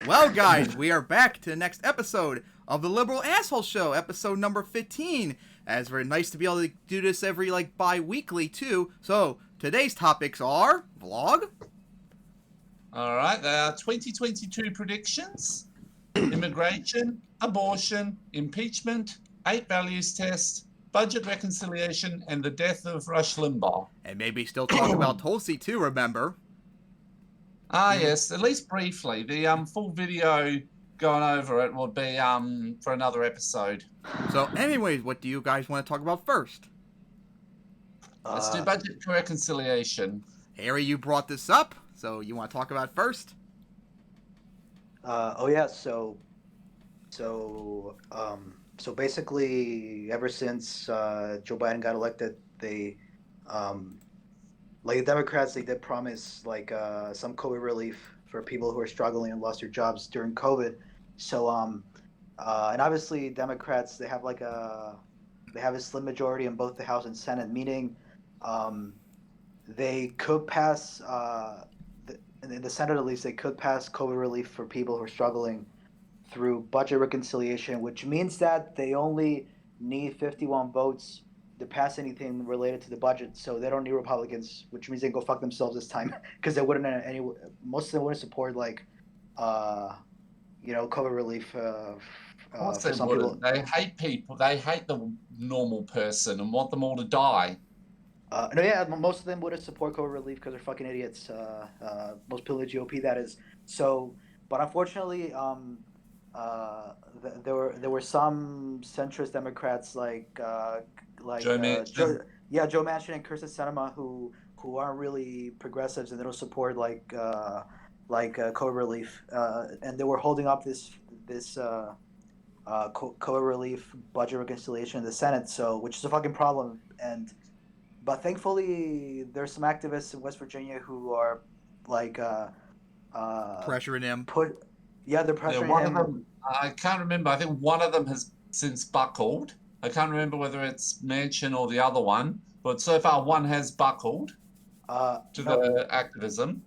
Well, guys, we are back to the next episode of the Liberal Asshole Show, episode number 15. As very nice to be able to do this every, bi-weekly, too. So, today's topics are vlog. All right, there are 2022 predictions, immigration, abortion, impeachment, 8 values test, budget reconciliation, and the death of Rush Limbaugh. And maybe still talk about Tulsi, too, remember? Yes, at least briefly. The full video going over it will be for another episode. So, anyways, what do you guys want to talk about first? Let's do budget reconciliation. Harry, you brought this up, so you want to talk about it first? So basically, ever since Joe Biden got elected, the Democrats, they did promise some COVID relief for people who are struggling and lost their jobs during COVID. So and obviously Democrats, they have a slim majority in both the House and Senate, meaning they could pass in the Senate at least, they could pass COVID relief for people who are struggling through budget reconciliation, which means that they only need 51 votes to pass anything related to the budget. So they don't need Republicans, which means they can go fuck themselves this time, because they wouldn't most of them wouldn't support COVID relief. For some people. They hate people. They hate the normal person and want them all to die. Most of them wouldn't support COVID relief because they're fucking idiots. Most people in the GOP, that is. So, but unfortunately, there were some centrist Democrats like Joe Manchin and Kirsten Sinema who aren't really progressives, and they don't support COVID relief, and they were holding up this COVID relief budget reconciliation in the Senate, which is a fucking problem. But thankfully, there's some activists in West Virginia who are pressuring him. They're pressuring him. Of them, I can't remember. I think one of them has since buckled. I can't remember whether it's Manchin or the other one, but so far one has buckled the activism.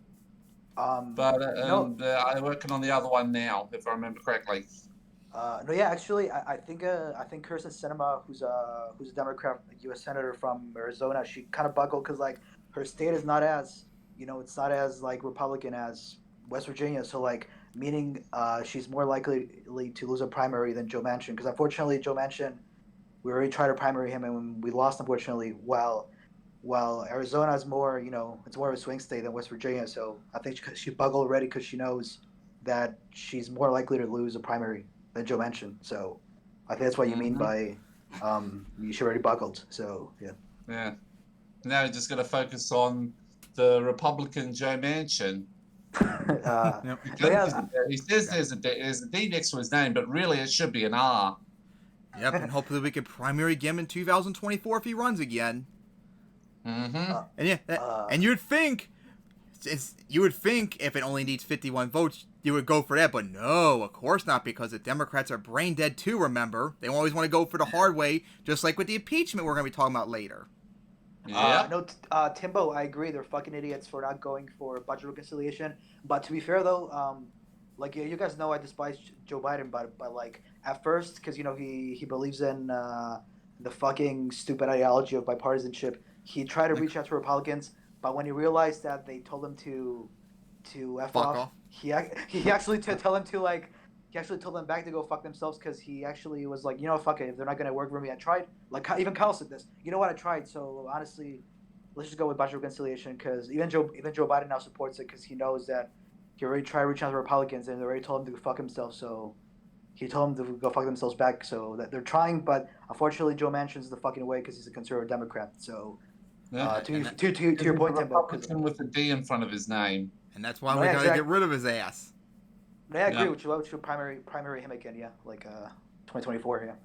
They're working on the other one now, if I remember correctly. Actually, I think Kirsten Sinema, who's a Democrat, U.S. senator from Arizona, she kind of buckled because her state is not as it's not as Republican as West Virginia, so meaning she's more likely to lose a primary than Joe Manchin, because unfortunately Joe Manchin, we already tried to primary him and we lost, unfortunately. While Arizona is more it's more of a swing state than West Virginia, so I think she buckled already because she knows that she's more likely to lose a primary than Joe Manchin. So I think that's what you mean by she already buckled. So yeah. Yeah. Now you're just going to focus on the Republican Joe Manchin. He says there's a D next to his name, but really it should be an R. Yep, and hopefully we can primary him in 2024 if he runs again. And you'd think if it only needs 51 votes, you would go for that, but no, of course not, because the Democrats are brain dead too, remember? They always want to go for the hard way, just like with the impeachment we're going to be talking about later. Yeah. Timbo, I agree. They're fucking idiots for not going for budget reconciliation. But to be fair, though, you guys know I despise Joe Biden, but at first, because he believes in the fucking stupid ideology of bipartisanship, he tried to reach out to Republicans, but when he realized that they told him to F off, he actually told them back to go fuck themselves, because he actually was like, fuck it, if they're not going to work for me, I tried. Even Kyle said this. You know what, I tried, so honestly, let's just go with budget reconciliation, because even Joe Biden now supports it, because he knows that he already tried to reach out to Republicans, and they already told him to go fuck himself, so he told them to go fuck themselves back, so that they're trying, but unfortunately Joe Manchin's the fucking way, because he's a conservative Democrat, so... to your point, Timbo, Republican with a D in front of his name, and that's why we gotta get rid of his ass. I agree with you. I would primary him again, 2024,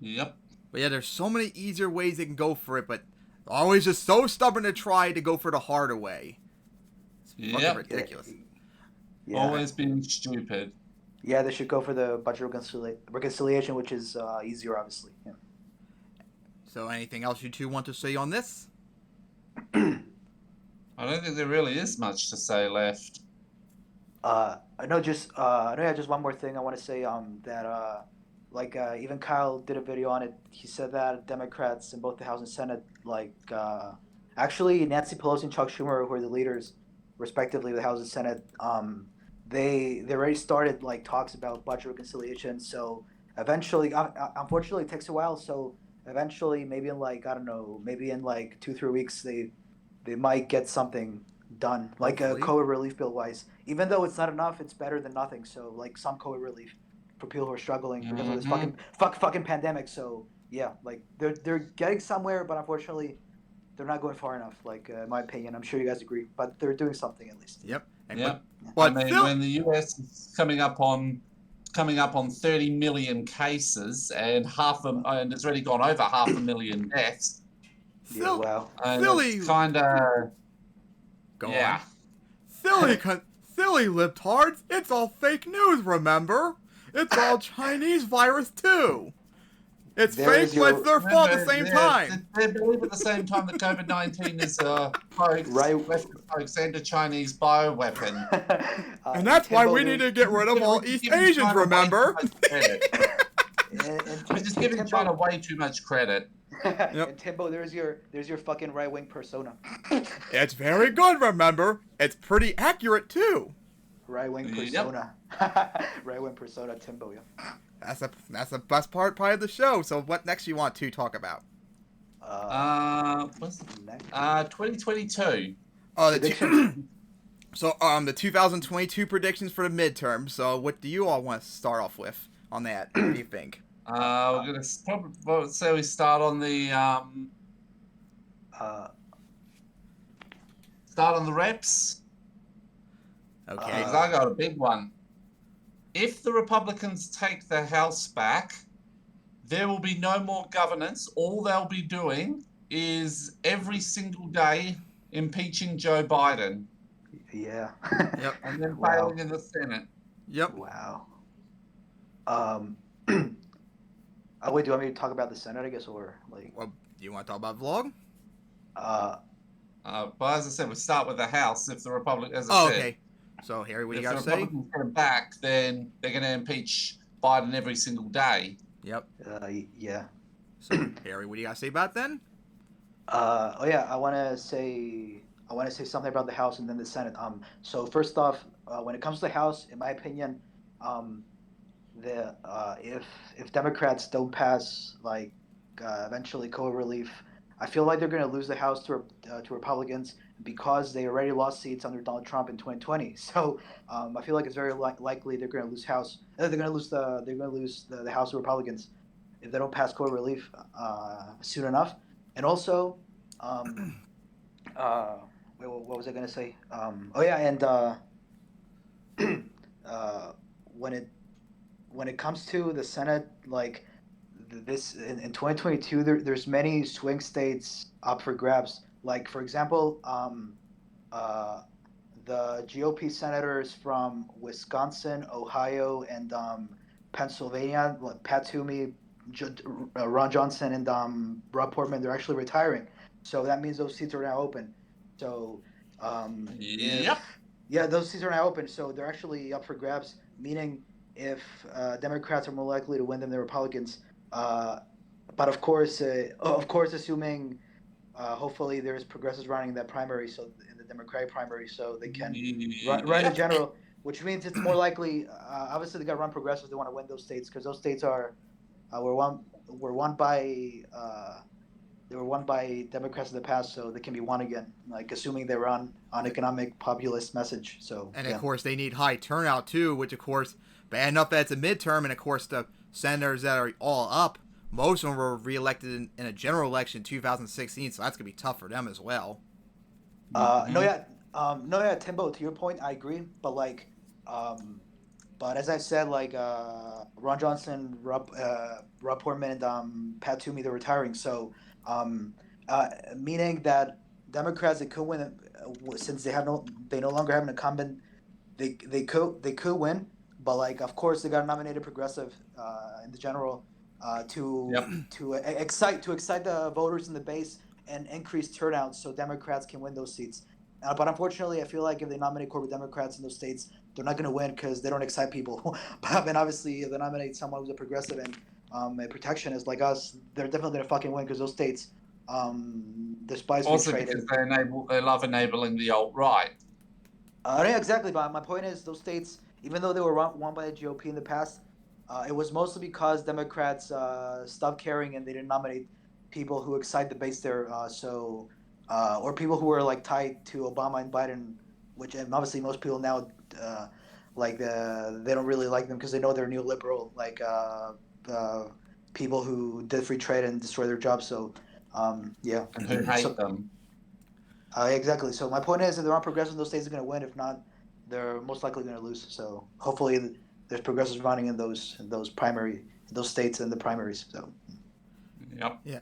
Yep. But yeah, there's so many easier ways they can go for it, but always just so stubborn to try to go for the harder way. It's fucking ridiculous. Yeah. Always being stupid. Yeah, they should go for the budget reconciliation, which is easier, obviously. Yeah. So anything else you two want to say on this? I don't think there really is much to say left. I know just one more thing I want to say. That even Kyle did a video on it. He said that Democrats in both the House and Senate, actually Nancy Pelosi and Chuck Schumer, who are the leaders, respectively, of the House and Senate. They already started like talks about budget reconciliation. So eventually, unfortunately, it takes a while. So eventually, maybe in like I don't know, maybe in like 2-3 weeks, they might get something done, like a Hopefully. COVID relief bill wise. Even though it's not enough, it's better than nothing. So like some COVID relief for people who are struggling because of this Mhm. fucking pandemic. So yeah, like they're getting somewhere, but unfortunately they're not going far enough. Like in my opinion, I'm sure you guys agree, but they're doing something at least. Yep. And Yeah. I but mean, Phil, when the US is coming up on 30 million cases and and it's already gone over 500,000 deaths, Yeah, Phil, wow. and Philly, it's kind of go yeah. on. Silly libtards, it's all fake news, remember? It's all Chinese virus too. It's There fake, is but it's your their fault at the same time. They believe at the same time that COVID-19 is a hoax, right. Western hoax, and a Chinese bioweapon. And that's why Timbo, we need to get rid of all We're just East giving Asians, China way too remember? much credit. We're just giving Timbo, China way too much credit. Yep. and Timbo, there's your fucking right wing persona. It's very good, remember? It's pretty accurate too. Right wing Yep. persona. Right wing persona, Timbo. Yeah. That's the best part of the show. So what next you want to talk about? What's Next. 2022. Prediction. The 2022 predictions for the midterm. So what do you all want to start off with on that? What do you think? We're gonna probably say we start on the reps. Okay. Because I got a big one. If the Republicans take the House back, there will be no more governance. All they'll be doing is every single day impeaching Joe Biden Yeah. Yep. and then Wow. failing in the Senate. Yep. Wow. Oh wait, do you want me to talk about the Senate, I guess, or like? Well, do you want to talk about vlog? But as I said, we start with the House. If the as I Oh, said, okay. So Harry, what do if you the got to say? Republicans get him back, then they're going to impeach Biden every single day. Yep. Yeah. So Harry, what do you got to say about then? Oh yeah, I want to say something about the House and then the Senate. So first off, when it comes to the House, in my opinion, if Democrats don't pass eventually COVID relief, I feel like they're going to lose the House to Republicans because they already lost seats under Donald Trump in 2020. So I feel like it's very likely they're going to lose House. They're going to lose the House to Republicans if they don't pass COVID relief soon enough. And also, what was I going to say? When it comes to the Senate, like this in 2022, there's many swing states up for grabs. Like for example, the GOP senators from Wisconsin, Ohio, and Pennsylvania, like Pat Toomey, Ron Johnson, and Rob Portman, they're actually retiring. So that means those seats are now open. So Yep. those seats are now open. So they're actually up for grabs. Meaning, if Democrats are more likely to win than the Republicans. But of course, assuming hopefully there's progressives running in that primary, so in the Democratic primary, so they can run in general, which means it's more likely. Obviously, they got to run progressives. They want to win those states because those states were won by Democrats in the past, so they can be won again. Like assuming they run on economic populist message. So And of course, they need high turnout too, which of course, bad enough that it's a midterm, and of course the senators that are all up, most of them were reelected in a general election in 2016, so that's gonna be tough for them as well. Timbo. To your point, I agree. But but as I said, Ron Johnson, Rob Portman, and Pat Toomey, they're retiring. So, meaning that Democrats that could win, since they no longer have an incumbent, they could win. But of course, they got a nominated progressive in the general to excite the voters in the base and increase turnout so Democrats can win those seats. But unfortunately, I feel like if they nominate corporate Democrats in those states, they're not going to win because they don't excite people. But then obviously, if they nominate someone who's a progressive and a protectionist like us, they're definitely going to fucking win because those states despise free Also trade. because they love enabling the alt-right. Yeah, exactly. But my point is, those states, even though they were won by the GOP in the past, it was mostly because Democrats stopped caring and they didn't nominate people who excite the base there. Or people who were like tied to Obama and Biden, which and obviously most people now they don't really like them because they know they're neoliberal, people who did free trade and destroy their jobs. So yeah, And who hate them. Exactly. So my point is, if they're not progressive, those states are going to win. If not, they're most likely going to lose. So hopefully, there's progressives running in those states in the primaries. So. Yep. Yeah.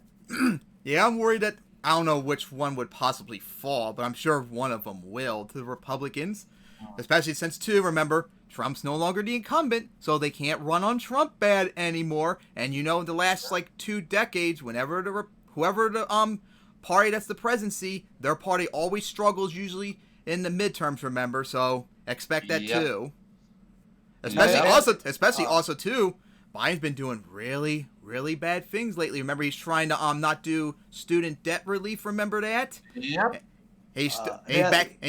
Yeah, I'm worried that I don't know which one would possibly fall, but I'm sure one of them will to the Republicans, especially since remember, Trump's no longer the incumbent, so they can't run on Trump bad anymore. And in the last 2 decades, whoever the party that's the presidency, their party always struggles usually in the midterms, remember, so expect that too. Especially also too, Biden's been doing really, really bad things lately. Remember, he's trying to not do student debt relief, remember that? Yep. He's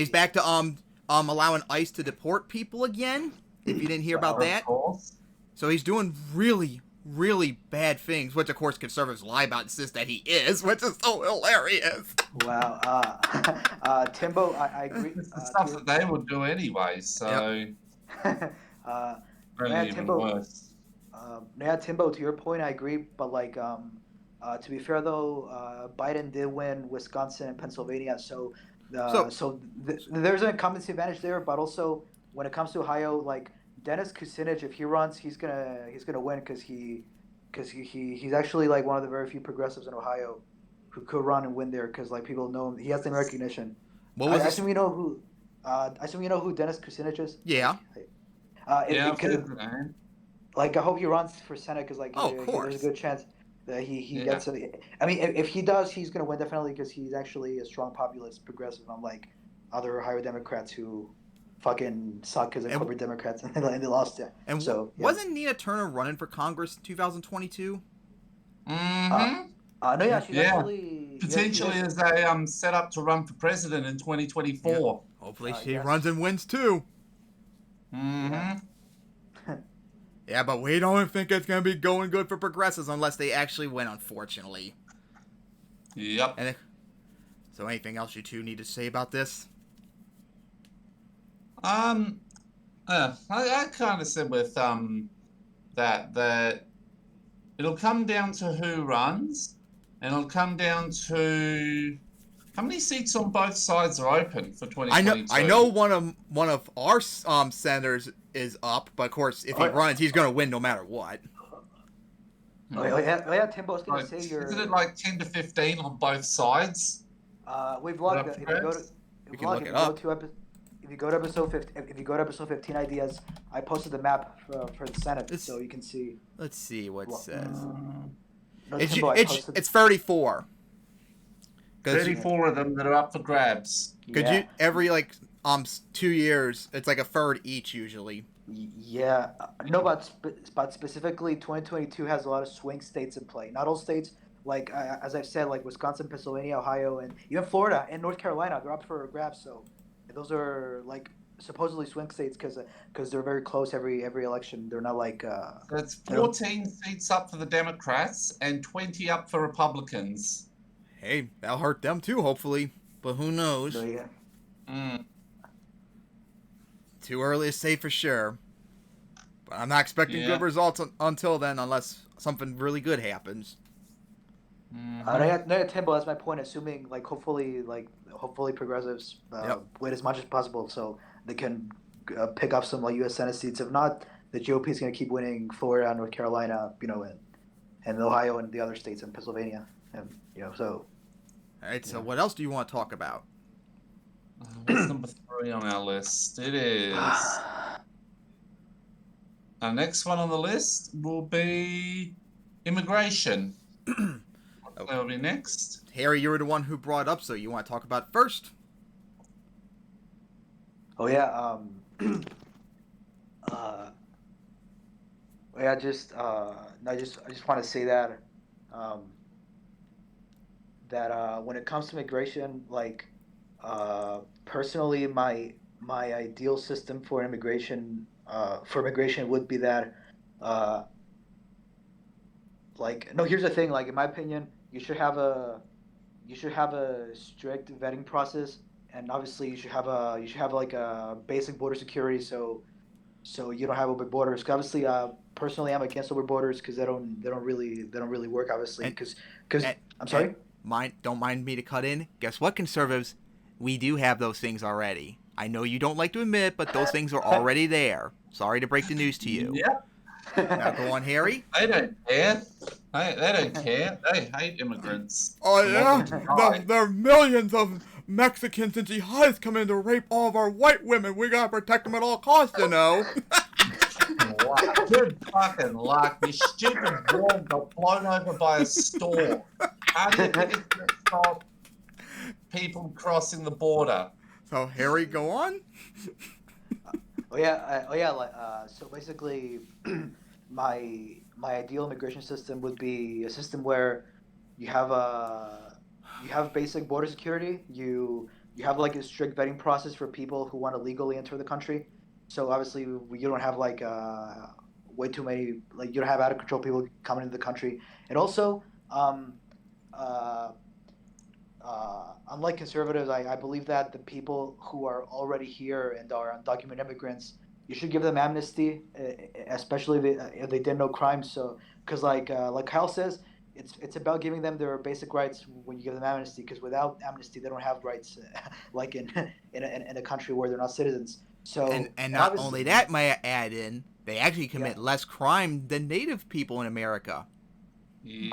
back to allowing ICE to deport people again, if you didn't hear about that. Of course. So he's doing really, really bad things, which of course conservatives lie about and insist that he is, which is so hilarious. Wow. Timbo, I agree. It's the stuff that they would do anyway, so only even worse. Timbo, to your point, I agree. But to be fair though, Biden did win Wisconsin and Pennsylvania, so there's an incumbency advantage there. But also, when it comes to Ohio, Dennis Kucinich, if he runs, he's gonna win because he's actually one of the very few progressives in Ohio who could run and win there because people know him. He has the recognition. I assume you know who Dennis Kucinich is. Yeah. I hope he runs for Senate because there's a good chance that he gets it. I mean, if he does, he's gonna win definitely because he's actually a strong populist progressive, unlike other Ohio Democrats who fucking suck because they're corporate Democrats and they lost it. And so wasn't Nina Turner running for Congress in 2022? Mm-hmm. No, yeah, she's actually potentially as they set up to run for president in 2024. Yeah. Hopefully she runs and wins too. Mm-hmm. Yeah, but we don't think it's gonna be going good for progressives unless they actually win, unfortunately. Yep. So anything else you two need to say about this? I kind of said with that it'll come down to who runs, and it'll come down to how many seats on both sides are open for 2022. I know one of our senators is up, but of course if he runs, he's gonna win no matter what. Yeah, Timbo's gonna say Isn't it 10 to 15 on both sides? We've logged it. We can look it up. If you go to episode 15 ideas, I posted the map for the Senate, so you can see. Let's see what it says. No, it's 34. 34 of them that are up for grabs. You every 2 years, it's a third each usually. Yeah, no, but specifically 2022 has a lot of swing states in play. Not all states, as I've said, Wisconsin, Pennsylvania, Ohio, and even Florida and North Carolina, they're up for grabs. So those are supposedly swing states because they're very close every election. They're not That's 14 seats up for the Democrats and 20 up for Republicans. Hey, that'll hurt them too, hopefully. But who knows? So, yeah. Too early to say for sure. But I'm not expecting good results until then, unless something really good happens. Timbo, that's my point. Assuming hopefully progressives win as much as possible, so they can pick up some U.S. Senate seats. If not, the GOP is going to keep winning Florida, North Carolina, and Ohio and the other states and Pennsylvania, and so. All right. So what else do you want to talk about? What's number 3 on our list? It is. Our next one on the list will be immigration. That'll be next. Harry, you were the one who brought up, so you want to talk about it first? Oh yeah. Uh, yeah, no, I just want to say that um, when it comes to migration, like personally, my ideal system for immigration would be that uh, like no. Here's the thing. Like in my opinion, you should have a strict vetting process, and obviously you should have like a basic border security, so you don't have open borders. 'Cause obviously, personally, I'm against open borders because they don't really work. Obviously, And because and, I'm and sorry. don't mind me to cut in. Guess what, conservatives? We do have those things already. I know you don't like to admit, but those things are already there. Sorry to break the news to you. Yep. Now go on, Harry. They don't care. They don't care. They hate immigrants. Oh They want them to die. there are millions of Mexicans and jihadists coming in to rape all of our white women. We gotta protect them at all costs, you know. Good fucking luck. This stupid wall got blown over by a storm. How do you think it's going to stop people crossing the border? So Harry, go on. So basically, my ideal immigration system would be a system where you have basic border security. You have like a strict vetting process for people who want to legally enter the country. So obviously, you don't have like way too many, like you don't have out of control people coming into the country, and also uh, unlike conservatives, I believe that the people who are already here and are undocumented immigrants, you should give them amnesty, especially if they did no crimes. So, because like Kyle says, it's about giving them their basic rights when you give them amnesty. Because without amnesty, they don't have rights, like in a country where they're not citizens. So, And not only that, may I add in, they actually commit Yeah. less crime than native people in America. Yep.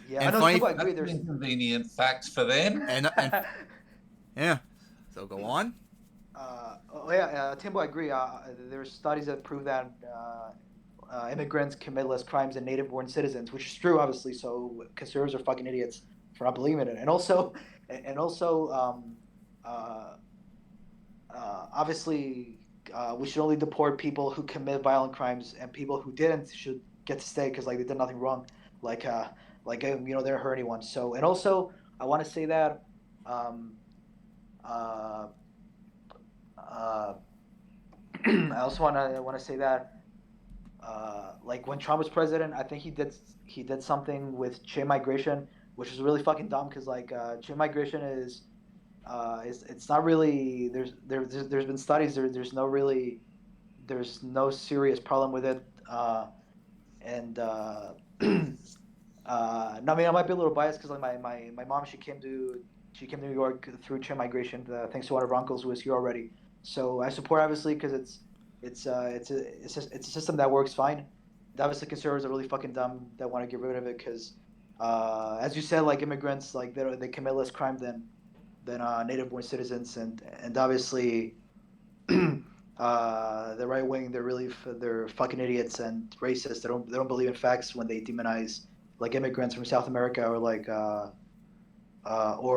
Yeah, And I know. funny- Too, I agree. That's There's an inconvenient fact for them. And yeah. So go on. Timbo, I agree. There's studies that prove that immigrants commit less crimes than native-born citizens, which is true, obviously. So conservatives are fucking idiots for not believing it. And also, obviously, we should only deport people who commit violent crimes, and people who didn't should get to stay because like they did nothing wrong, like they didn't hurt anyone. So and also, I want to say that. Uh, uh, I also want to say that like when Trump was president, I think he did something with chain migration, which is really fucking dumb because like chain migration is it's not really there's been studies there's no serious problem with it and no, I mean I might be a little biased because like my mom she came to New York through chain migration thanks to one of her uncles who was here already. So I support obviously because it's a system that works fine. And obviously, conservatives are really fucking dumb that want to get rid of it because, as you said, like immigrants, like they commit less crime than native-born citizens, and obviously, the right wing they're fucking idiots and racist. They don't believe in facts when they demonize like immigrants from South America or like or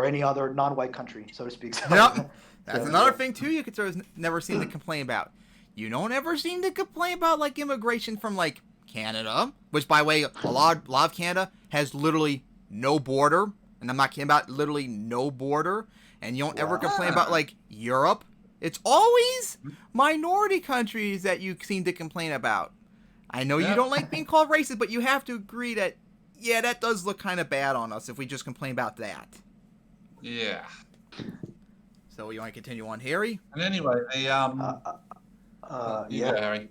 any other non-white country, so to speak. So, Yep. That's so, another yeah. thing too. You conservatives never seem to complain about. You don't ever seem to complain about like immigration from like Canada, which by the way, a lot of Canada has literally no border, and I'm not kidding about literally no border. And you don't ever complain about like Europe. It's always minority countries that you seem to complain about. I know you don't like being called racist, but you have to agree that yeah, that does look kind of bad on us if we just complain about that. Yeah. So you want to continue on, Harry? And anyway, the you go, Harry.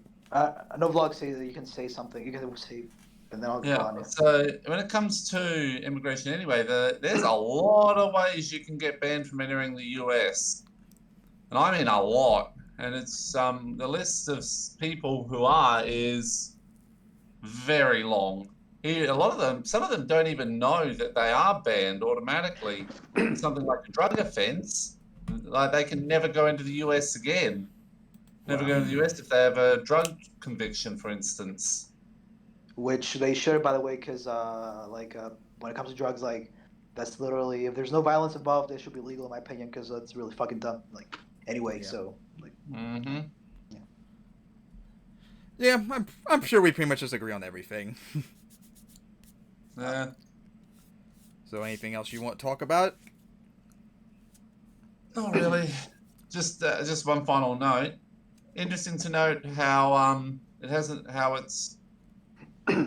No vlog says that you can say something. You can say, and then I'll go Yeah. on. So when it comes to immigration, anyway, there's a lot of ways you can get banned from entering the US, and I mean a lot. And it's the list of people who is very long. A lot of them, some of them don't even know that they are banned automatically. Something like a drug offense, like they can never go into the US again. Never go into the US if they have a drug conviction, for instance. Which they should, by the way, because when it comes to drugs, like that's literally if there's no violence involved, it should be legal in my opinion, because that's really fucking dumb. Like anyway, Yeah. so like. Mm-hmm. Yeah. Yeah, I'm sure we pretty much just agree on everything. Yeah. So anything else you want to talk about? Not really. Just one final note. Interesting to note how it hasn't how it's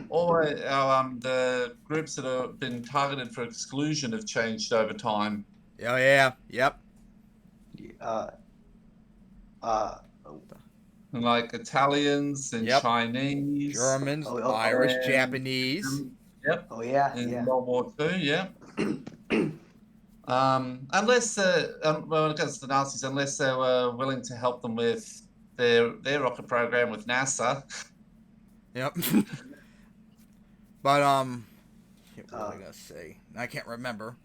all how the groups that have been targeted for exclusion have changed over time. Oh yeah, yep. Uh, uh, Like Italians and Yep. Chinese. Germans, oh, oh, Irish, And, Japanese. yep. oh yeah, In yeah. World War II, yeah. Unless when it comes to the Nazis, unless they were willing to help them with their rocket program with NASA. Yep. But what was I Uh, gonna say? I can't remember.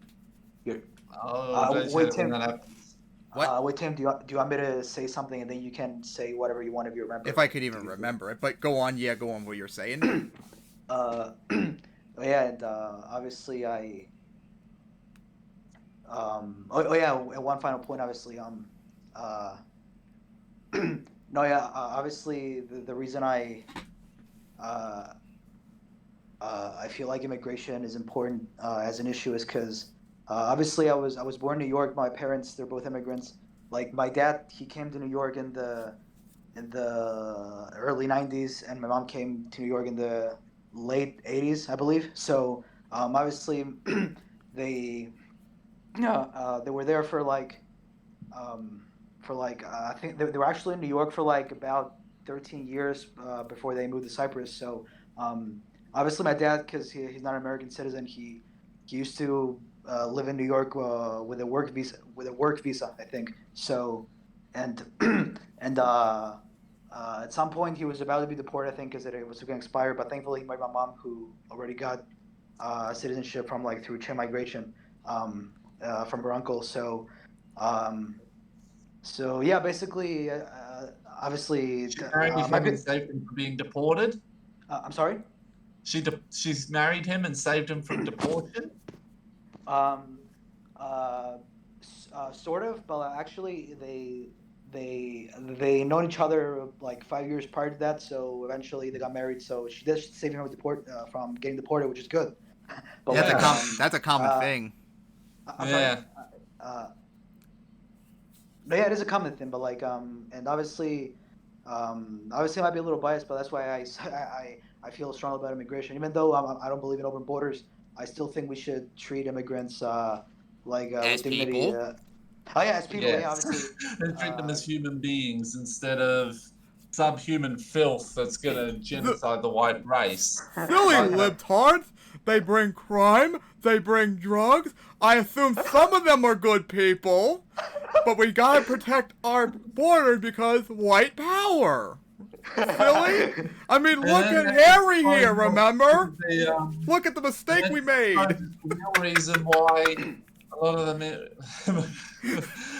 You're, Oh, don't you wait, hate it when Tim. that happens? What? Wait, Tim. Do you want me to say something and then you can say whatever you want if you remember? If I could Do even you- remember it. But go on, yeah, go on what you're saying. oh yeah, and obviously I. Oh yeah, and one final point, obviously. Uh, no, yeah. Obviously, the reason uh, I feel like immigration is important as an issue is because obviously I was born in New York. My parents, they're both immigrants. Like my dad, he came to New York in the early '90s, and my mom came to New York in the late '80s, I believe. So obviously, they they were there for I think they were actually in New York for like about 13 years before they moved to Cyprus. So um, obviously my dad, because he's not an American citizen, he used to live in New York with a work visa, I think. So and and at some point he was about to be deported, I think, because it was going to expire. But thankfully he married my mom, who already got citizenship from like through chain migration from her uncle. Um, so yeah, basically, obviously, She married my him and saved him from being deported. I'm sorry. She's married him and saved him from deportation. Um, sort of, but actually, they known each other like 5 years prior to that. So eventually, they got married. So she did save him from getting deported, which is good. But Yeah, Yeah. that's a common uh, thing. I'm sorry. Yeah. Uh, no, yeah, it is a common thing, but and obviously, I might be a little biased, but that's why I feel strongly about immigration. Even though I don't believe in open borders, I still think we should treat immigrants As with dignity. people. Oh yeah, as people, yeah, Yes. obviously. And treat them Uh, as human beings instead of subhuman filth that's gonna genocide the white race. Silly libtards! They bring crime, they bring drugs. I assume some of them are good people. But we gotta protect our borders because white power. Silly? I mean, look And at that's Harry probably here, remember? the Look at the mistake we made. that's the real reason why a lot of them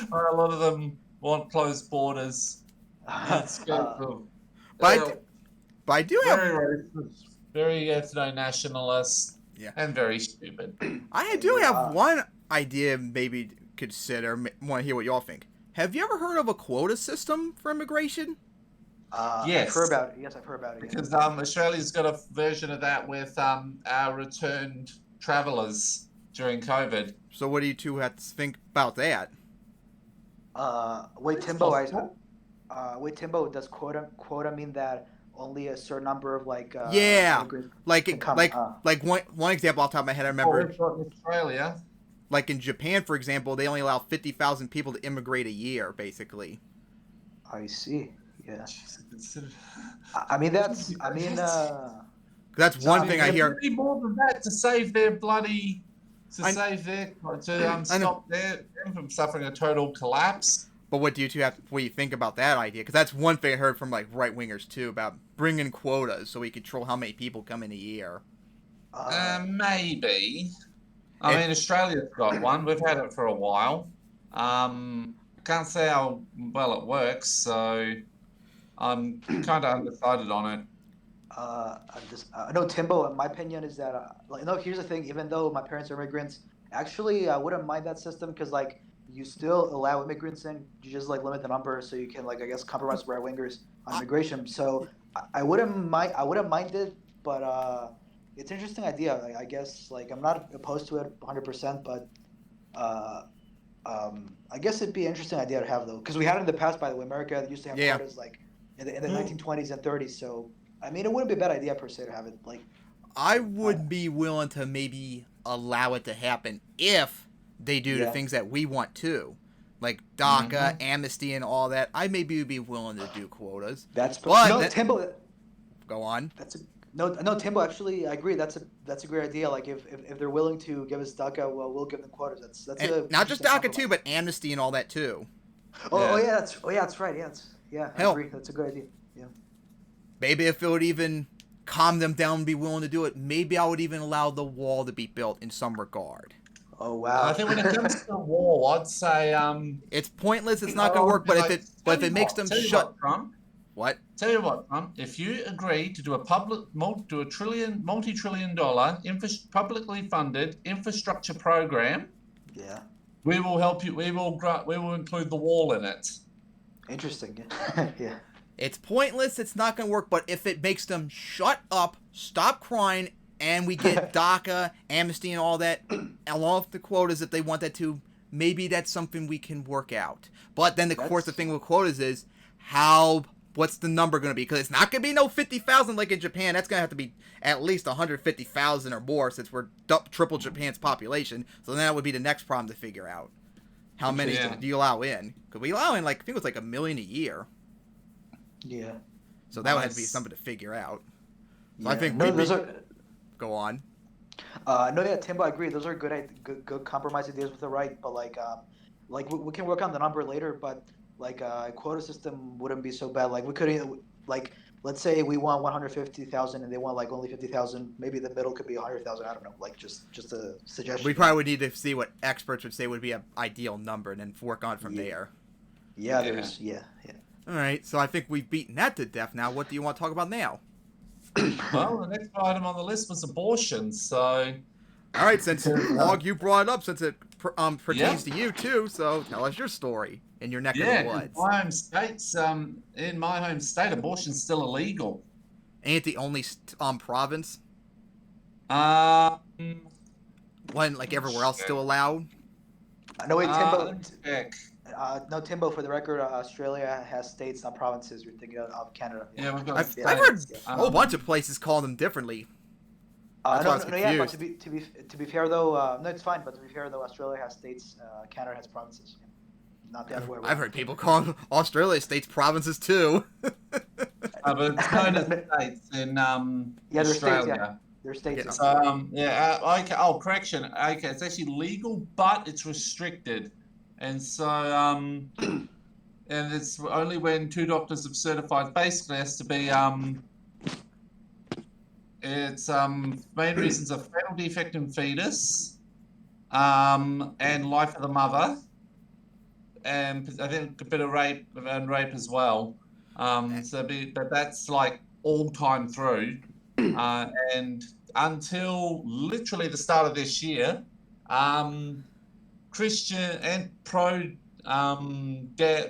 why a lot of them want closed borders. The scope of But I do have very racist, very ethno-nationalist, Yeah. and very stupid. I do have one idea maybe to consider. Want to hear what y'all think. Have you ever heard of a quota system for immigration? Yes. I've heard about it. Yes, I've heard about it. Yeah. Because Australia's got a version of that with our returned travellers during COVID. So what do you two have to think about that? Wait, It's Timbo, possible. Timbo, does quota mean that only a certain number of Yeah, immigrants like can come? like one example off the top of my head. I Well, remember, we've got in Australia. like in Japan, for example, they only allow 50,000 people to immigrate a year, basically. I see. Yeah. Jeez, consider- I mean that's. I mean. That's one thing I They hear. need more than that to save their bloody. To I- save their. To I know. stop them from suffering a total collapse. But what do you two have? What do you think about that idea? Because that's one thing I heard from like right wingers too about bringing quotas so we control how many people come in a year. Maybe. I mean, Australia's got one. We've had it for a while. Can't say how well it works, so I'm kind of undecided on it. No, Timbo. My opinion is that no. Here's the thing. Even though my parents are immigrants, actually, I wouldn't mind that system because you still allow immigrants in. You just limit the number so you can I guess compromise with right wingers on immigration. So I wouldn't mind. I wouldn't mind it, but it's an interesting idea. I guess like I'm not opposed to it 100%, but uh, I guess it'd be an interesting idea to have though, because we had it in the past. By the way, America used to have Yeah. quotas like in the 1920s and 30s. So I mean, it wouldn't be a bad idea per se to have it like. I would be willing to maybe allow it to happen if they do the Yeah. things that we want to, like DACA, amnesty, and all that. I maybe would be willing to do quotas. That's But no that- Timbo. Go on. That's a no Timbo. Actually, I agree. That's a great idea. Like if they're willing to give us DACA, well, we'll give them quotas. That's And a not just interesting DACA too, compromise. but amnesty and all that too. Oh Yeah. yeah, that's right. Yeah, I Hell. agree. That's a good idea. Yeah. Maybe if it would even calm them down and be willing to do it, maybe I would even allow the wall to be built in some regard. Oh wow. I think when it comes to the wall, I'd say It's pointless. It's not going to work. But if it makes them shut, Trump. what? Tell you what, Trump. If you agree to do a multi-trillion-dollar publicly funded infrastructure program, Yeah. we will help you. We will include the wall in it. Interesting. Yeah. It's pointless. It's not going to work. But if it makes them shut up, stop crying, and we get DACA, amnesty, and all that, along with the quotas if they want that too, maybe that's something we can work out. But then, of course, the thing with quotas is what's the number going to be? Because it's not going to be no 50,000 like in Japan. That's going to have to be at least 150,000 or more since we're triple Japan's population. So then that would be the next problem to figure out. How many Yeah. do you allow in? Because we allow in, like, I think it was like 1 million a year. Yeah. So that would have to be Nice. something to figure out. So Yeah. I think no, we'd those be... are. Go on. No, yeah, Timbo, I agree. Those are good compromise ideas with the right, but like we can work on the number later. But like a quota system wouldn't be so bad. Like we could like let's say we want 150,000 and they want like only 50,000. Maybe the middle could be 100,000. I don't know. Like just a suggestion. We probably would need to see what experts would say would be an ideal number and then work on from there. Yeah, Yeah. there's yeah. All right, so I think we've beaten that to death now. What do you want to talk about now? Well, the next item on the list was abortion. So All right, since Log, you brought it up, since it pertains to you too, so tell us your story in your neck of the woods. my home states. In my home state, abortion's still illegal. Ain't it the only province Um, when like everywhere else still allowed? No wait, Timbo. let me check. No, Timbo. For the record, Australia has states, not provinces. You're thinking of Canada. Yeah, we've got. I've Yeah. heard Um, a whole bunch of places call them differently. That's why I was Yeah, but confused. to be fair though, no, it's fine. But to be fair though, Australia has states, Canada has provinces. Not the other way around. I've heard people call Australia states provinces too. but it's known as states in Yeah, they're states, Australia. They're states. Yeah. So okay. Oh, correction. Okay, it's actually legal, but it's restricted, and so and it's only when two doctors have certified. Basically, it has to be It's main reasons are fatal defect in fetus, and life of the mother, and I think a bit of rape as well. But that's like all time through, and until literally the start of this year, Christian and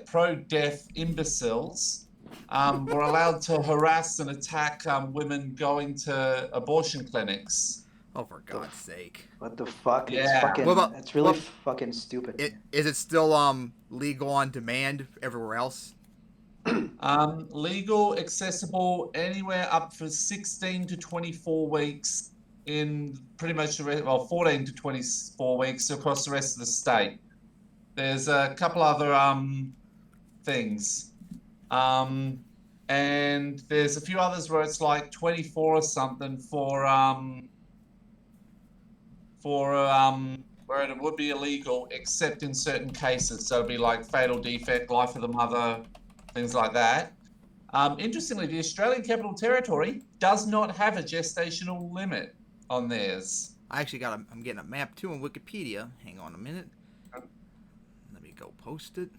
pro-death imbeciles were allowed to harass and attack women going to abortion clinics. Oh, for God's sake! What the fuck? It's Yeah. fucking. What about- It's really what- fucking stupid. Is it still legal on demand everywhere else? Legal, accessible, anywhere up for 16 to 24 weeks in pretty much the rest, 14 to 24 weeks across the rest of the state. There's a couple other things. And there's a few others where it's like 24 or something for where it would be illegal except in certain cases. So it'd be like fatal defect, life of the mother, things like that. Interestingly, the Australian Capital Territory does not have a gestational limit on theirs. I actually I'm getting a map too on Wikipedia. Hang on a minute. Let me go post it.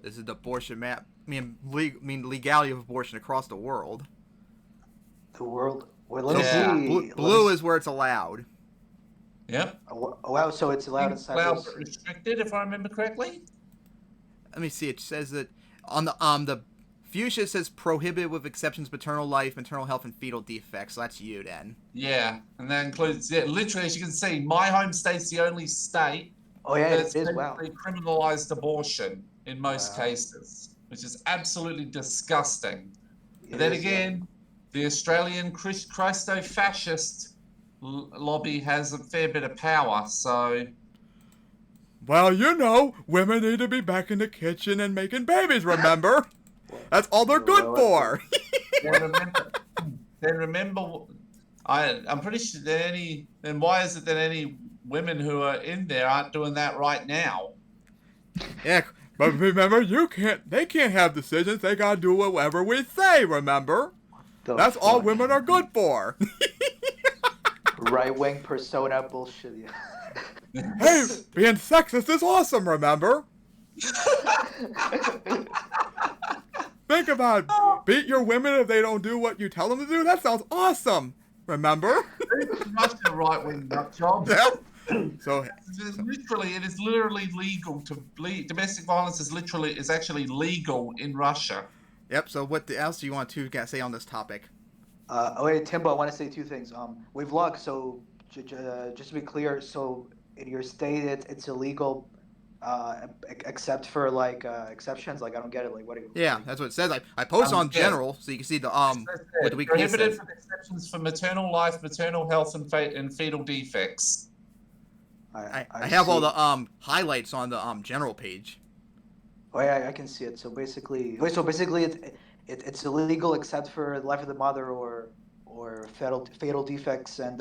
This is the abortion map. Legality of abortion across the world. The world. Well, So let me Yeah. see. blue is where it's allowed. Yep. Oh, wow, so it's allowed in Allowed Cyprus. but restricted, if I remember correctly. Let me see. It says that on the Fuchsia says prohibited with exceptions maternal life, maternal health, and fetal defects. So that's you then. Yeah, and that includes, literally, as you can see, my home state's the only state that's it is. Wow. basically criminalized abortion in most cases, which is absolutely disgusting. But then again, the Australian Christo-fascist lobby has a fair bit of power, so... Well, you know, women need to be back in the kitchen and making babies, remember? That's all they're good for. Then remember, I'm pretty sure that then why is it that any women who are in there aren't doing that right now? Yeah, but remember, they can't have decisions. They gotta do whatever we say, remember? That's all women are good for. Right-wing persona bullshit. Hey, being sexist is awesome, remember? Think about it. Beat your women if they don't do what you tell them to do. That sounds awesome, remember? Russia right-wing nut job. Yeah. So it is literally legal to domestic violence is actually legal in Russia. Yep. So what else do you want to say on this topic? Wait, Timbo, I want to say two things. With luck, so just to be clear, so in your state it's illegal, except for like exceptions. Like I don't get it. Like what? Yeah, that's what it says. I post on general, so you can see the what the weekly prohibited says. Exceptions for maternal life, maternal health, and fetal defects. I have all the highlights on the general page. Oh yeah, I can see it. So basically, it's illegal except for the life of the mother or fatal defects, and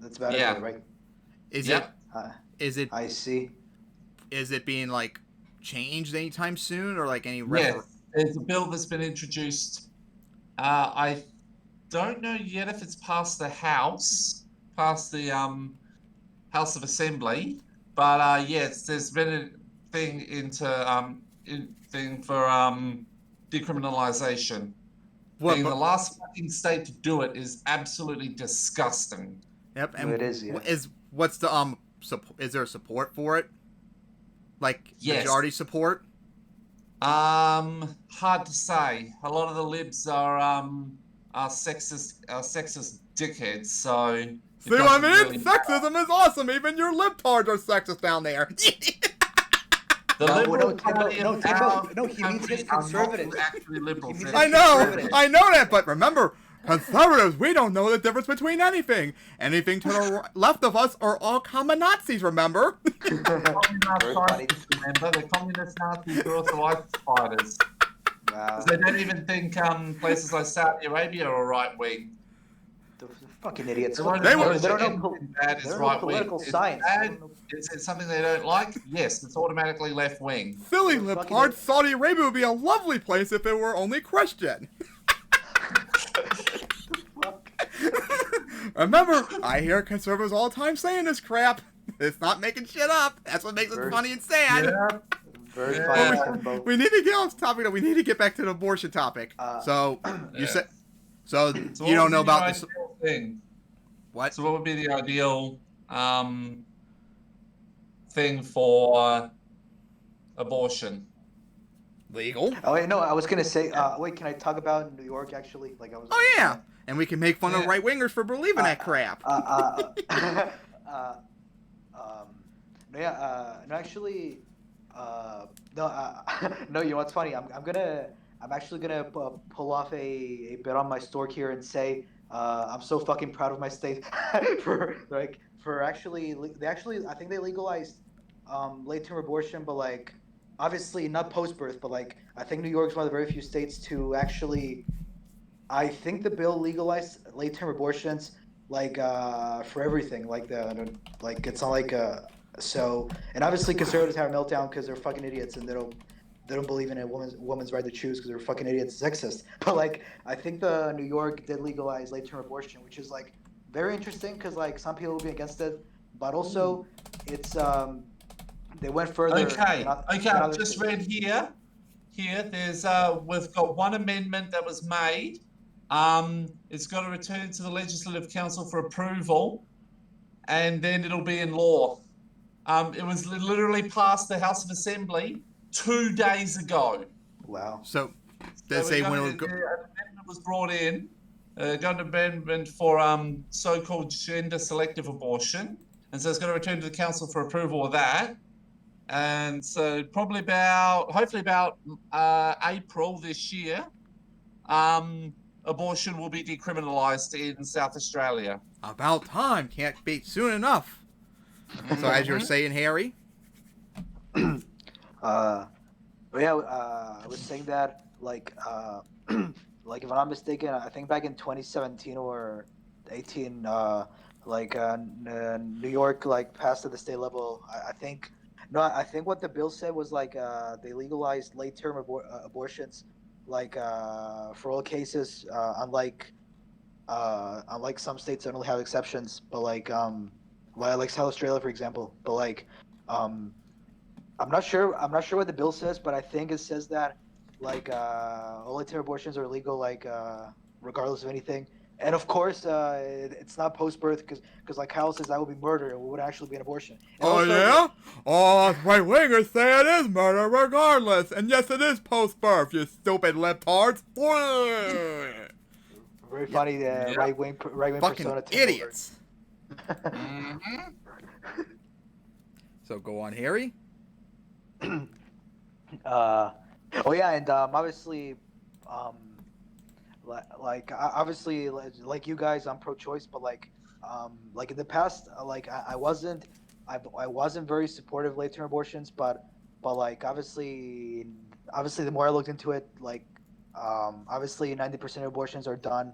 that's about it, right? Is it? I see. Is it being like changed anytime soon, or like any? Yes, there's a bill that's been introduced. I don't know yet if it's past the House, House of Assembly, but yes, there's been a thing for decriminalization. Being the last fucking state to do it is absolutely disgusting. Yep, and it is. Yeah. What's the is there support for it? Like majority support? Hard to say. A lot of the libs are sexist dickheads. So see what I mean? Really Sexism is awesome. Even your libtards are sexist down there. He means his conservatives. Actually liberals. I know that, but remember, conservatives, we don't know the difference between anything. Anything to the left of us are all common Nazis, remember? The communist Nazis are also ISIS fighters. Wow. They don't even think places like Saudi Arabia are right-wing. The fucking idiots. They don't know political science. Is it something they don't like? Yes, it's automatically left-wing. Silly libtards, Saudi Arabia would be a lovely place if it were only Christian. Remember, I hear conservatives all the time saying this crap. It's not making shit up. That's what makes it funny and sad. Yeah. Very funny. We need to get on this topic. We need to get back to the abortion topic. You said... So you don't know about this thing. What? So what would be the ideal thing for abortion? Legal. Oh wait, no, I was gonna say. Wait, can I talk about New York actually? Like I was. Oh yeah, and we can make fun of right wingers for believing that crap. No, actually, no. You know what's funny? I'm actually gonna pull off a bit on my stork here and say I'm so fucking proud of my state for actually I think they legalized late-term abortion, but like obviously not post-birth, but like I think New York's one of the very few states to actually. I think the bill legalized late-term abortions like for everything, like it's not like so, and obviously conservatives have a meltdown because they're fucking idiots and they don't believe in a woman's right to choose because they're fucking idiots, sexist. But like, I think the New York did legalize late-term abortion, which is like very interesting because like some people will be against it, but also it's they went further. Okay. I've just read here. There's we've got one amendment that was made. It's got to return to the Legislative Council for approval, and then it'll be in law. It was literally passed the House of Assembly 2 days ago. Wow. So, they So say we're when it going would go. to, an amendment was brought in, got an amendment for so-called gender selective abortion, and so it's going to return to the council for approval of that. And so hopefully about April this year, abortion will be decriminalised in South Australia. About time. Can't be soon enough. So, as you were Mhm. saying, Harry. But yeah, I was saying that like if I'm not mistaken, I think back in 2017 or 18, New York like passed at the state level. I think no, I think what the bill said was like they legalized late term abortions, like for all cases, unlike some states that only have exceptions, but like South Australia for example, but um I'm not sure. I'm not sure what the bill says, but I think it says that all term abortions are legal, regardless of anything. And of course, it's not post birth because like Kyle says that would be murder. It would actually be an abortion. And Oh, also, yeah? Oh, right wingers say it is murder regardless. And yes, it is post birth, you stupid libtards. very Yep. funny Yep. right wing Fucking persona. idiots. Mhm. So, go on, Harry. Oh yeah, and obviously, obviously like you guys, I'm pro-choice, but like in the past, I wasn't very supportive of late-term abortions, but like obviously the more I looked into it, obviously 90% of abortions are done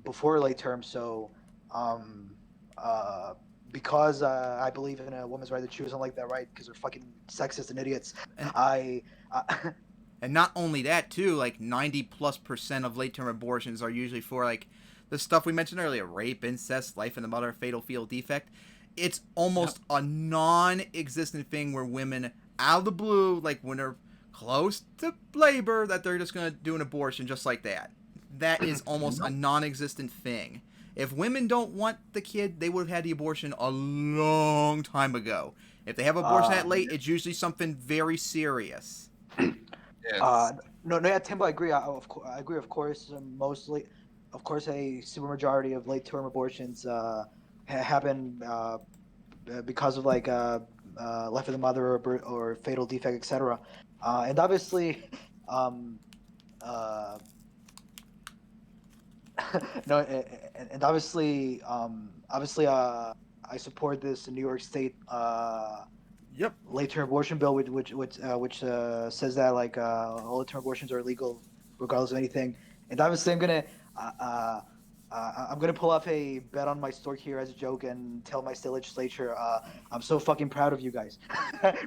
before late term, so um uh because I believe in a woman's right to choose, unlike that right because they're fucking sexist and idiots. And I And not only that, too, like 90+% of late term abortions are usually for like the stuff we mentioned earlier: rape, incest, life in the mother, fatal fetal defect. It's almost a non existent thing where women, out of the blue, like when they're close to labor, that they're just going to do an abortion just like that. That is almost a non existent thing. If women don't want the kid, they would have had the abortion a long time ago. If they have abortion that late, it's usually something very serious. Yes. no, yeah, Timbo, I agree. I agree. Of course, of course, a super majority of late term abortions happen because of life of the mother or fatal defect, etc. And obviously, um, uh, no, and obviously, I support this New York State Yep. late term abortion bill, which says that all term abortions are illegal regardless of anything. And obviously, uh, uh, I'm gonna pull off a bet on my store here as a joke and tell my state legislature, I'm so fucking proud of you guys.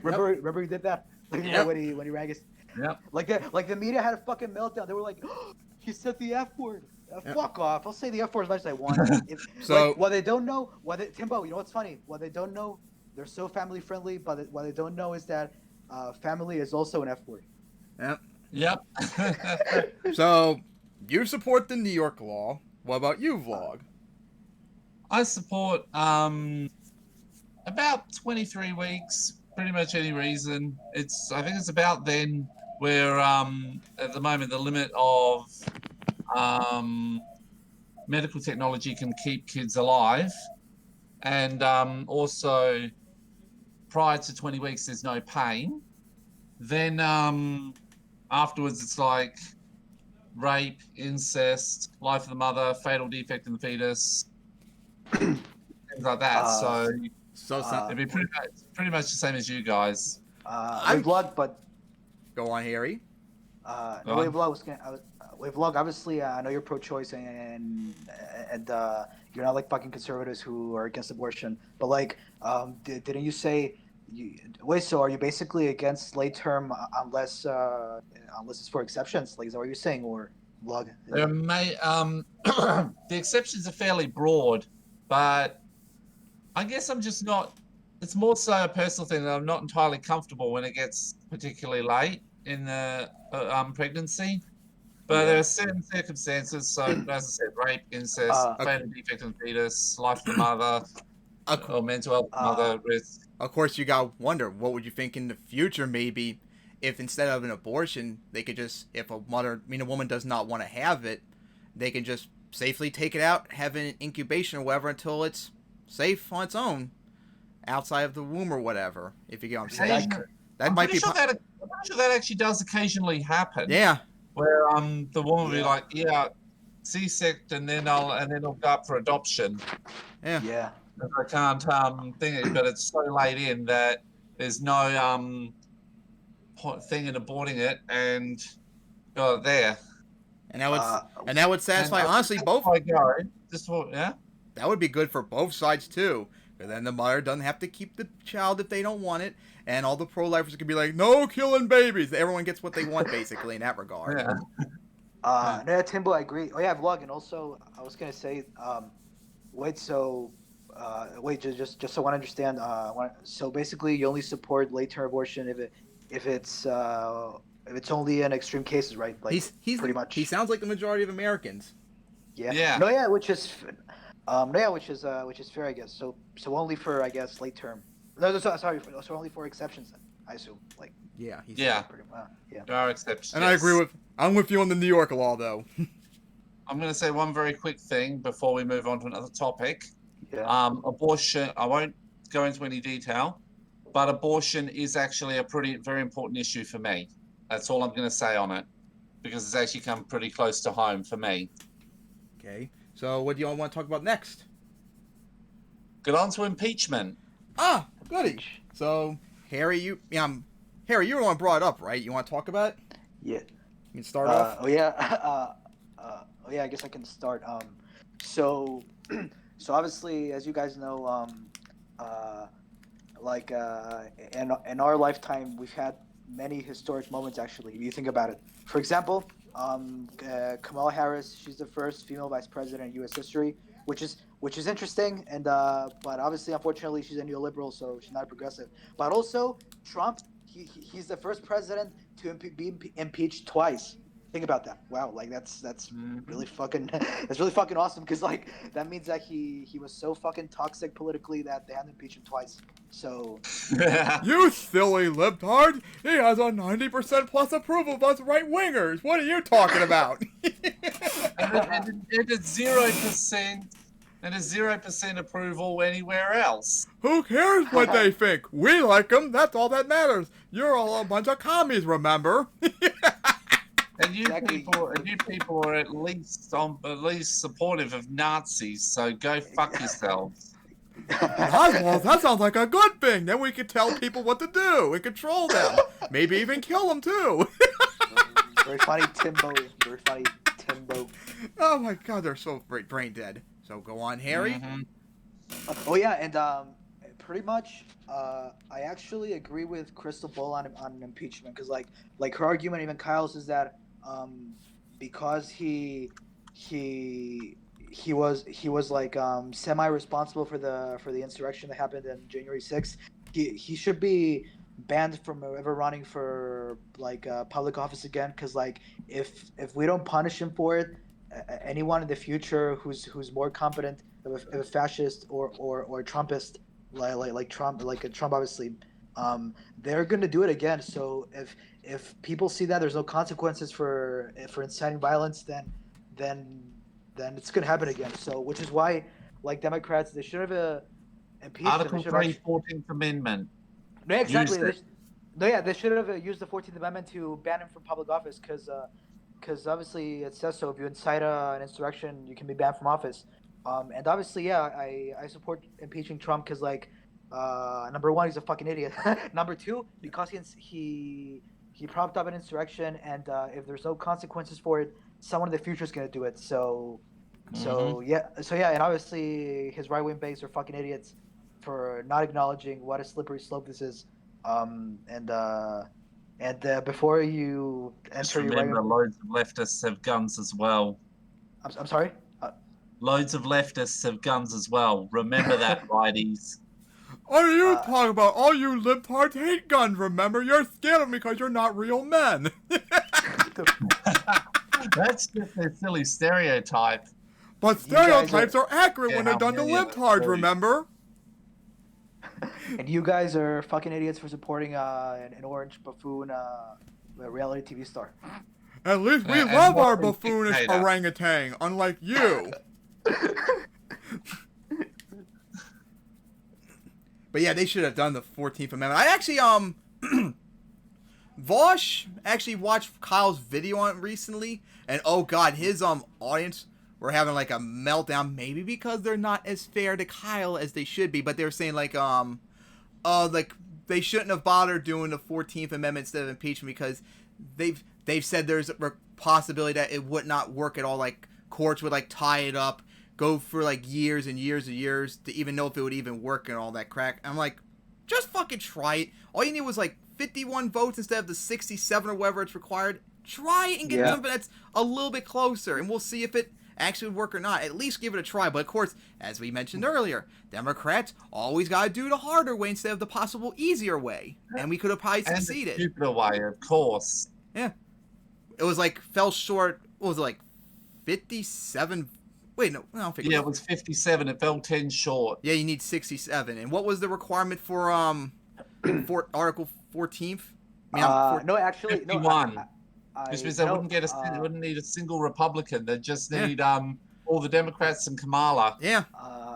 Remember he did that? Yep. When he rang his Yep. like the media had a fucking meltdown. They were like, oh, he said the F word. Yep. Fuck off! I'll say the F word as much as I want. So- What they don't know, Timbo, you know what's funny? What they don't know, they're so family friendly, but what they don't know is that family is also an F word. Yep. Yep. So, you support the New York law. What about you, Vlog? I support about 23 weeks, pretty much any reason. I think it's about then where at the moment the limit of medical technology can keep kids alive, and also prior to 20 weeks there's no pain. Then afterwards it's like rape, incest, life of the mother, fatal defect in the fetus, things like that. So it'd be pretty much the same as you guys. Wait, vlog, but Go on, Harry. no, wait, vlog. Wait, vlog. Obviously, I know you're pro-choice and you're not like fucking conservatives who are against abortion. But didn't you say? Wait, so are you basically against late term unless it's for exceptions? Like, is that what you're saying, or vlog? The exceptions are fairly broad, but I guess I'm just not. It's more so a personal thing that I'm not entirely comfortable when it gets particularly late in the pregnancy. But there are certain circumstances. So, as I said, rape, incest, fatal defect in the fetus, life of the mother, or mental health of the mother risk. Of course, you gotta wonder, what would you think in the future, maybe, if instead of an abortion, they could just, if a woman does not want to have it, they can just safely take it out, have an incubation or whatever until it's safe on its own, outside of the womb or whatever. If you get what I'm saying, that I'm might pretty be. sure that actually does occasionally happen. Yeah. Where the woman will be like, yeah, C-sect, and then it'll go up for adoption. Yeah. Yeah. I can't think it, but it's so late in that there's no thing in aborting it, and got it there. And that would satisfy honestly both. Yeah. That would be good for both sides too. And then the mother doesn't have to keep the child if they don't want it, and all the pro-lifers could be like, "No killing babies." Everyone gets what they want basically in that regard. Yeah. No, Timbo, I agree. Oh yeah, vlog, and also I was gonna say, just so I understand. So basically, you only support late-term abortion if it's only in extreme cases, right? Like he's pretty much. He sounds like the majority of Americans. Yeah. Yeah. No, yeah, which is fair, I guess. So only for, I guess, late term. No, sorry. So only for exceptions, then, I assume. Like. Yeah. Yeah. Yeah. There are exceptions. And I'm with you on the New York law, though. I'm going to say one very quick thing before we move on to another topic. Yeah. Abortion. I won't go into any detail, but abortion is actually a very important issue for me. That's all I'm going to say on it, because it's actually come pretty close to home for me. Okay. So what do you all want to talk about next? Get on to impeachment. Ah, goody. So Harry, you were the one brought it up, right? You want to talk about it? Yeah. You can start off. Oh yeah. I guess I can start. So obviously, as you guys know, in our lifetime, we've had many historic moments. Actually, if you think about it. For example, Kamala Harris, she's the first female vice president in U.S. history, which is interesting. And but obviously, unfortunately, she's a neoliberal, so she's not a progressive. But also, Trump, he's the first president to be impeached twice. Think about that. Wow, like that's really fucking awesome, because like that means that he was so fucking toxic politically that they had to impeach him twice. So You silly libtard! He has a 90% plus approval of us right wingers. What are you talking about? and it's 0%. And a 0% approval anywhere else. Who cares what they think? We like them. That's all that matters. You're all a bunch of commies, remember? And you people are at least supportive of Nazis. So go fuck yourselves. Well, that sounds like a good thing. Then we could tell people what to do and control them. Maybe even kill them too. Very funny, Timbo. Very funny, Timbo. Oh my God, they're so brain dead. So go on, Harry. Mm-hmm. Oh yeah, and pretty much, I actually agree with Crystal Ball on impeachment, because like her argument, even Kyle's, is that because he was like semi-responsible for the insurrection that happened in January 6th, he should be banned from ever running for like public office again, because like if we don't punish him for it, anyone in the future who's more competent of a fascist or Trumpist like Trump, obviously, they're going to do it again. So if people see that there's no consequences for inciting violence, then it's going to happen again. So which is why, like, Democrats, they should have impeached Article 3, 14th Amendment. No, exactly. They should have used the 14th Amendment to ban him from public office, because obviously it says so. If you incite an insurrection, you can be banned from office. And obviously, yeah, I support impeaching Trump, because like, number one, he's a fucking idiot. Number two, because he propped up an insurrection, and if there's no consequences for it, someone in the future is gonna do it. So yeah, and obviously his right wing base are fucking idiots for not acknowledging what a slippery slope this is. And before you enter your remember, loads of leftists have guns as well. I'm sorry. Loads of leftists have guns as well. Remember that, righties. What are you talking about? All you libtards hate guns, remember? You're scared of them because you're not real men. That's just a silly stereotype. But stereotypes are accurate when they're done to libtards, remember? And you guys are fucking idiots for supporting an orange buffoon reality TV star. At least we And love our one buffoonish dictator. orangutan, unlike you. But yeah, they should have done the 14th Amendment. I actually, Vosh actually watched Kyle's video on it recently, and oh god, his audience were having like a meltdown, maybe because they're not as fair to Kyle as they should be, but they were saying like they shouldn't have bothered doing the 14th Amendment instead of impeachment because they've said there's a possibility that it would not work at all, like courts would like tie it up, go for like years and years and years to even know if it would even work and all that crack. I'm like, just fucking try it. All you need was like 51 votes instead of the 67 or whatever it's required. Try it and get something that's a little bit closer, and we'll see if it actually would work or not. At least give it a try. But of course, as we mentioned earlier, Democrats always got to do the harder way instead of the possible easier way, and we could have probably succeeded. And the stupider way, of course. Yeah, it was like fell short. What was it, like 57? Wait, no, I don't think. Yeah, it was 57. It fell 10 short. Yeah, you need 67. And what was the requirement for Article 14th? No, actually, 51. no. Just because they wouldn't need a single Republican. They just need all the Democrats and Kamala. Yeah,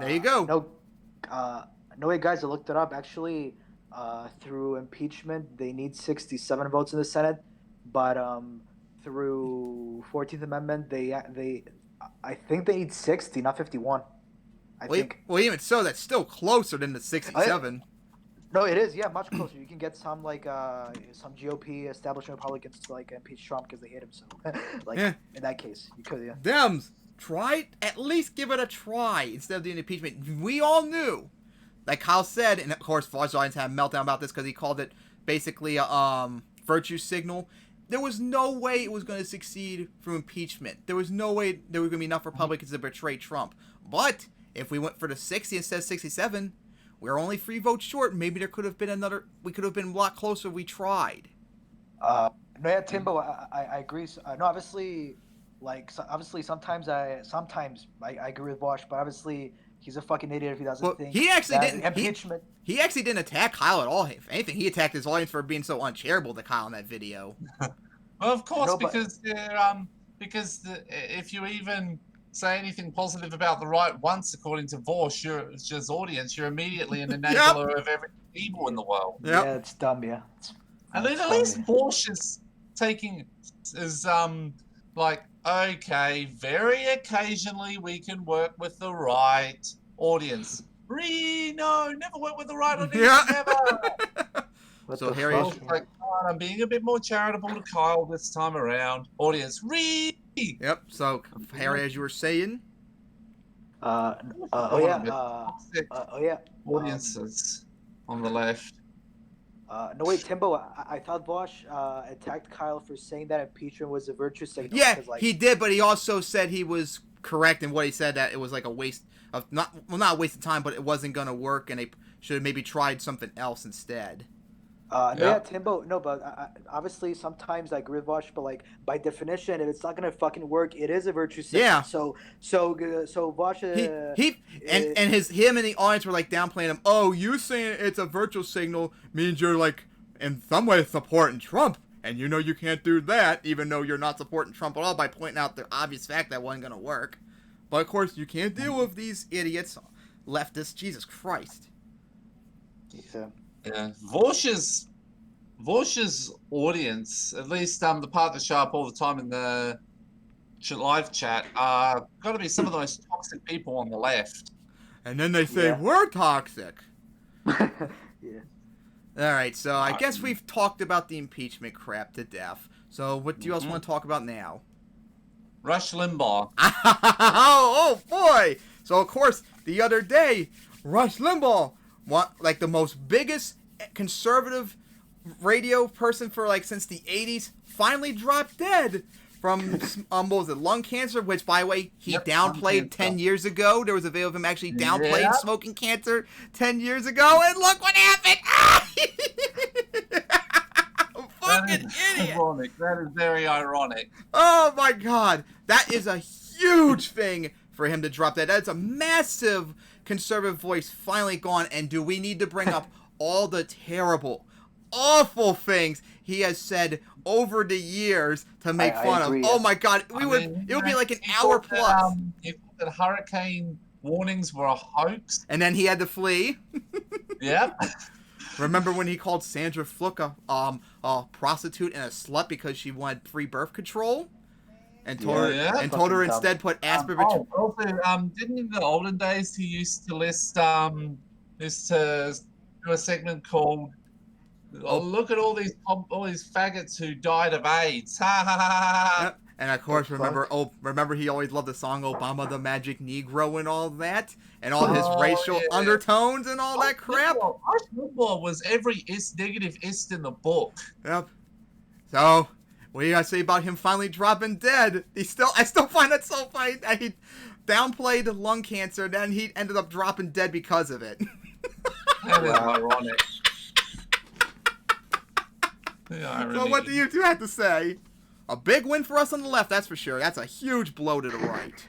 there you go. No way, guys. I looked it up. Actually, through impeachment, they need 67 votes in the Senate, but through 14th Amendment, I think they need 60, not 51. I think. Well, even so, that's still closer than the 67. No, it is. Yeah, much closer. You can get some some GOP establishment Republicans to like impeach Trump because they hate him. So, in that case, you could. Yeah. Dems, try it. At least give it a try instead of doing impeachment. We all knew, like Kyle said, and of course, Vosh audience had a meltdown about this because he called it basically a virtue signal. There was no way it was going to succeed from impeachment. There was no way there were going to be enough Republicans to betray Trump. But if we went for the 60 instead of 67. We're only 3 votes short. Maybe there could have been another. We could have been a lot closer if we tried. No, yeah, Timbo, I agree. No, obviously, sometimes I agree with Bosch, but obviously he's a fucking idiot if he doesn't think. He actually didn't. Impeachment. He actually didn't attack Kyle at all. If anything, he attacked his audience for being so uncharitable to Kyle in that video. Well, of course, because if you even say anything positive about the right once, according to Vorsch's audience, you're immediately an enabler of every evil in the world. Yep. Yeah, it's dumb, yeah. And then at least Vorsch is like, okay, very occasionally we can work with the right audience. No, never work with the right audience, never. So Harry is like, I'm being a bit more charitable to Kyle this time around. Audience, Yep. So Harry, as you were saying. Audiences on the left. No, wait, Timbo, I thought Bosch attacked Kyle for saying that impeachment was a virtue signal. Yeah, he did, but he also said he was correct in what he said, that it was like a waste of, not a waste of time, but it wasn't going to work, and they should have maybe tried something else instead. Yeah, Timbo, no, but obviously sometimes I agree with Vosh, but like by definition, if it's not gonna fucking work, it is a virtue signal. Yeah. So Vosh. Him and the audience were like downplaying him. Oh, you saying it's a virtual signal means you're like in some way supporting Trump, and you know you can't do that, even though you're not supporting Trump at all by pointing out the obvious fact that wasn't gonna work. But of course, you can't deal with these idiots, leftists. Jesus Christ. Yeah. Yeah, Vorsch's audience, at least the part that show up all the time in the live chat, are got to be some of the most toxic people on the left. And then they say, we're toxic. Yeah. All right, so I guess we've talked about the impeachment crap to death. So what do you else want to talk about now? Rush Limbaugh. Oh boy! So of course, the other day, Rush Limbaugh, like the most biggest conservative radio person for like since the 80s, finally dropped dead from what was it, lung cancer, which by the way he downplayed 10 years ago. There was a video of him actually downplaying smoking cancer 10 years ago, and look what happened. Fucking idiot. Ironic. That is very ironic. Oh my god, that is a huge huge thing for him to drop that. That's a massive conservative voice finally gone. And do we need to bring up all the terrible, awful things he has said over the years to make fun of? Oh my God, it would be like an hour plus. He thought that hurricane warnings were a hoax. And then he had to flee. Yep. Remember when he called Sandra Fluke a prostitute and a slut because she wanted free birth control? And told her instead put aspirin. Also, didn't in the olden days he used to used to do a segment called "Look at all these faggots who died of AIDS." Ha ha ha ha. Yep. And of course, remember he always loved the song "Obama the Magic Negro" and all that, and all his racial undertones and all that crap. Rush Limbaugh was every negative ist in the book. Yep. So, what do you gotta say about him finally dropping dead? I still find that so funny that he downplayed lung cancer, then he ended up dropping dead because of it. That is ironic. So what do you two have to say? A big win for us on the left, that's for sure. That's a huge blow to the right.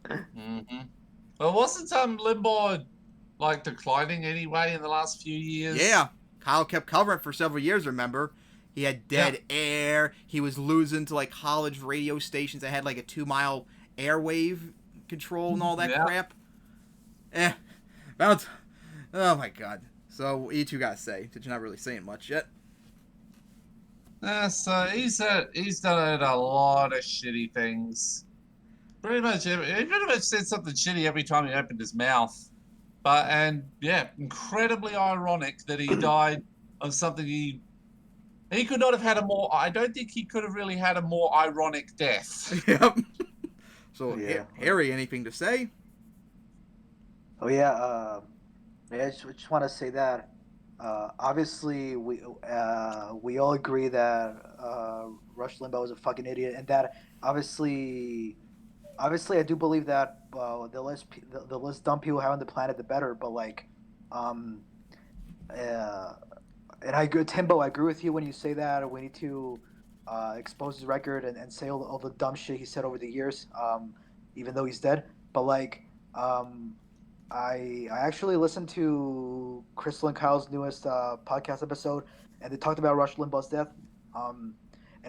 Mm-hmm. Well, wasn't Limbaugh declining anyway in the last few years? Yeah, Kyle kept covering it for several years. Remember, he had dead air. He was losing to college radio stations that had a 2-mile airwave control and all that crap. Oh my God. So what you two gotta say? Since you're not really saying much yet. So he's done a lot of shitty things. He pretty much said something shitty every time he opened his mouth. Incredibly ironic that he died of something he could not have had I don't think he could have really had a more ironic death. Yep. So Harry, anything to say? Oh yeah, I just want to say that. Obviously, we all agree that Rush Limbaugh was a fucking idiot, and that obviously, I do believe that the less dumb people have on the planet, the better. But and Timbo, I agree with you when you say that we need to expose his record and say all the dumb shit he said over the years, even though he's dead. But I actually listened to Crystal and Kyle's newest podcast episode, and they talked about Rush Limbaugh's death. And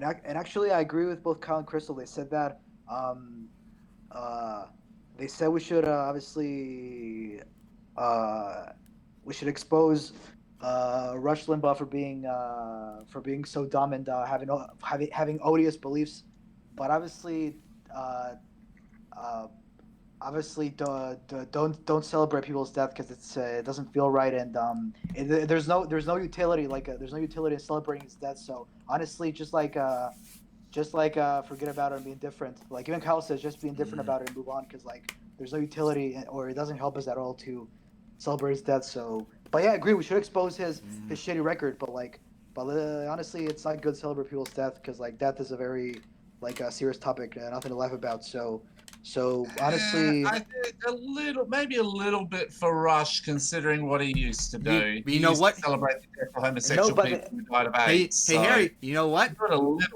actually, I agree with both Kyle and Crystal. They said that they said we should obviously we should expose Rush Limbaugh for being so dumb and having odious beliefs. But obviously. Obviously, don't celebrate people's death because it doesn't feel right, and there's no utility there's no utility in celebrating his death. So honestly, just forget about it and be indifferent. Even Kyle says, just be indifferent about it and move on because there's no utility or it doesn't help us at all to celebrate his death. So, but yeah, I agree. We should expose his shitty record, but honestly, it's not good to celebrate people's death because death is a very a serious topic and nothing to laugh about. So honestly, I think maybe a little bit for Rush, considering what he used to do. You know what? Celebrate the death of homosexual people who died of AIDS. Hey, Harry, you know what?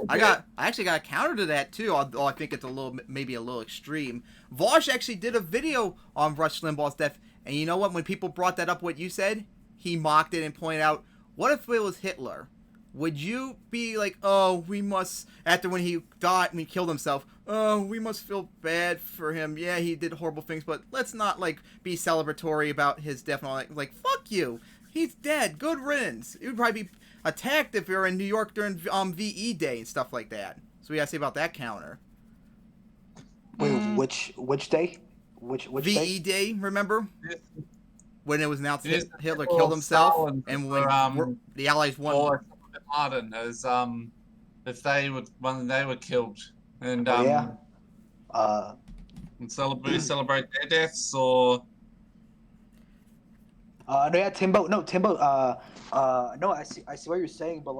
I actually got a counter to that too. Although I think it's maybe a little extreme. Vosh actually did a video on Rush Limbaugh's death, and you know what? When people brought that up, what you said, he mocked it and pointed out, what if it was Hitler? Would you be oh, we must, after when he died, when he killed himself, oh, we must feel bad for him. Yeah, he did horrible things, but let's not, be celebratory about his death and all that. Fuck you. He's dead. Good riddance. He would probably be attacked if you're in New York during VE Day and stuff like that. So what do you gotta say about that counter? Wait, which day? Which VE Day, remember? When it was announced Yes, Hitler killed himself, Stalin, and when the Allies won. Or Laden as if they were killed and and celebrate their deaths or Timbo no I see what you're saying, but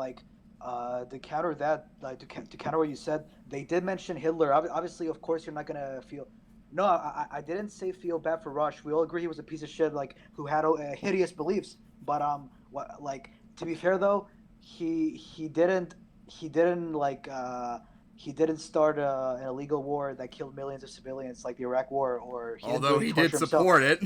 to counter that, to counter what you said, they did mention Hitler. Obviously, of course, you're not gonna feel. No, I didn't say feel bad for Rush. We all agree he was a piece of shit, who had hideous beliefs. But to be fair though, he didn't he didn't start an illegal war that killed millions of civilians like the Iraq War, or he didn't Although do he torture did himself. support it.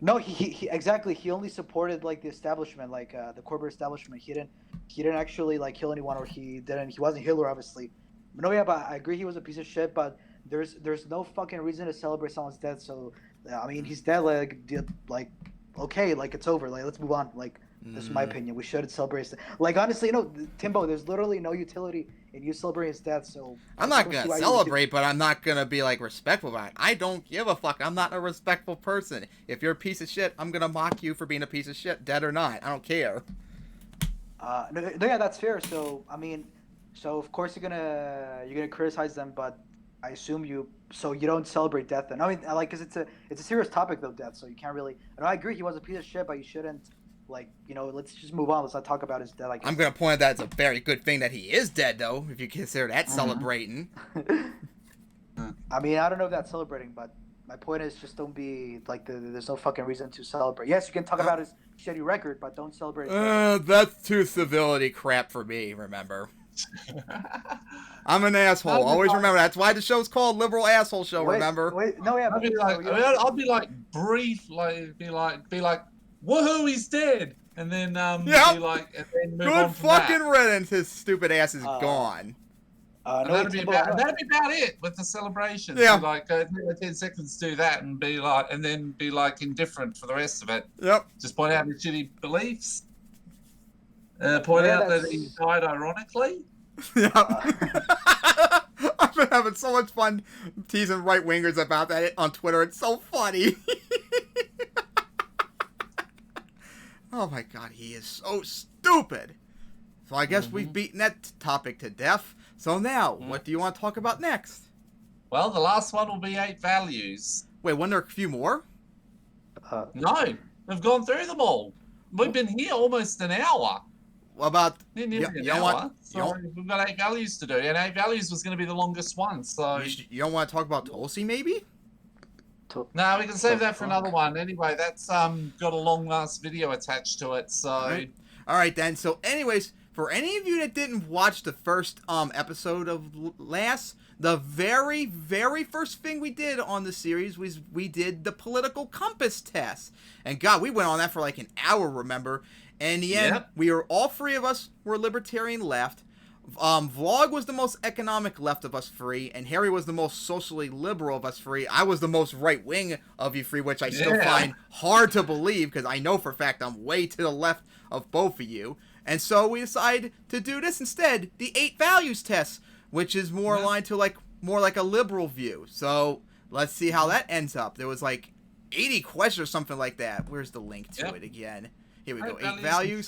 No, he exactly. He only supported like the establishment, like the corporate establishment. He didn't actually like kill anyone, or he didn't. He wasn't Hitler, obviously. No, yeah, but I agree he was a piece of shit. But there's no fucking reason to celebrate someone's death. So I mean, he's dead. Like okay, like it's over. Like let's move on. Like that's my opinion. We shouldn't celebrate his death. Like honestly, Timbo, there's literally no utility in you celebrating his death. So I'm not gonna celebrate, but I'm not gonna be like respectful about it. I don't give a fuck. I'm not a respectful person. If you're a piece of shit, I'm gonna mock you for being a piece of shit, dead or not. I don't care. No, yeah, that's fair. So I mean, so of course you're gonna criticize them, but I assume you don't celebrate death then. I mean, like, cause it's a serious topic though, death. So you can't really. And I agree, he was a piece of shit, but you shouldn't. Like, let's just move on. Let's not talk about his death. Like, I'm gonna point out that it's a very good thing that he is dead, though, if you consider that celebrating. I mean, I don't know if that's celebrating, but my point is just don't be like there's no fucking reason to celebrate. Yes, you can talk about his shitty record, but don't celebrate. That's too civility crap for me. Remember, I'm an asshole. Always remember. That's why the show's called Liberal Asshole Show. Remember? No, yeah. I'll be like brief, like be like. Woohoo, he's dead! And then be like, and then move on Good from fucking that. riddance. His stupid ass is gone. That'd be about it with the celebration. Yeah. So like 10 seconds do that and be like, and then be like indifferent for the rest of it. Yep. Just point out his shitty beliefs. Point out that he died ironically. Yep. I've been having so much fun teasing right wingers about that on Twitter. It's so funny. Oh my god, he is so stupid. So I guess we've beaten that topic to death. So now, what do you want to talk about next? Well, the last one will be 8 values. Wait, wasn't there a few more? No, we've gone through them all. We've been here almost an hour. What about... Nearly an hour. So we've got 8 values to do, and 8 values was going to be the longest one. So you don't want to talk about Tulsi, maybe? No, we can save that for another one. Anyway, that's got a long last video attached to it. So all right then. So anyways, for any of you that didn't watch the first episode of last, the very first thing we did on the series was we did the political compass test. And God, we went on that for like an hour, remember? And in the end, we were all 3 of us were libertarian left. Vlog was the most economic left of us 3, and Harry was the most socially liberal of us 3. I was the most right-wing of you 3, which I still find hard to believe, because I know for a fact I'm way to the left of both of you. And so we decided to do this instead, the 8 values test, which is more aligned to more like a liberal view. So let's see how that ends up. There was like 80 questions or something like that. Where's the link to it again? Here we go, 8 values.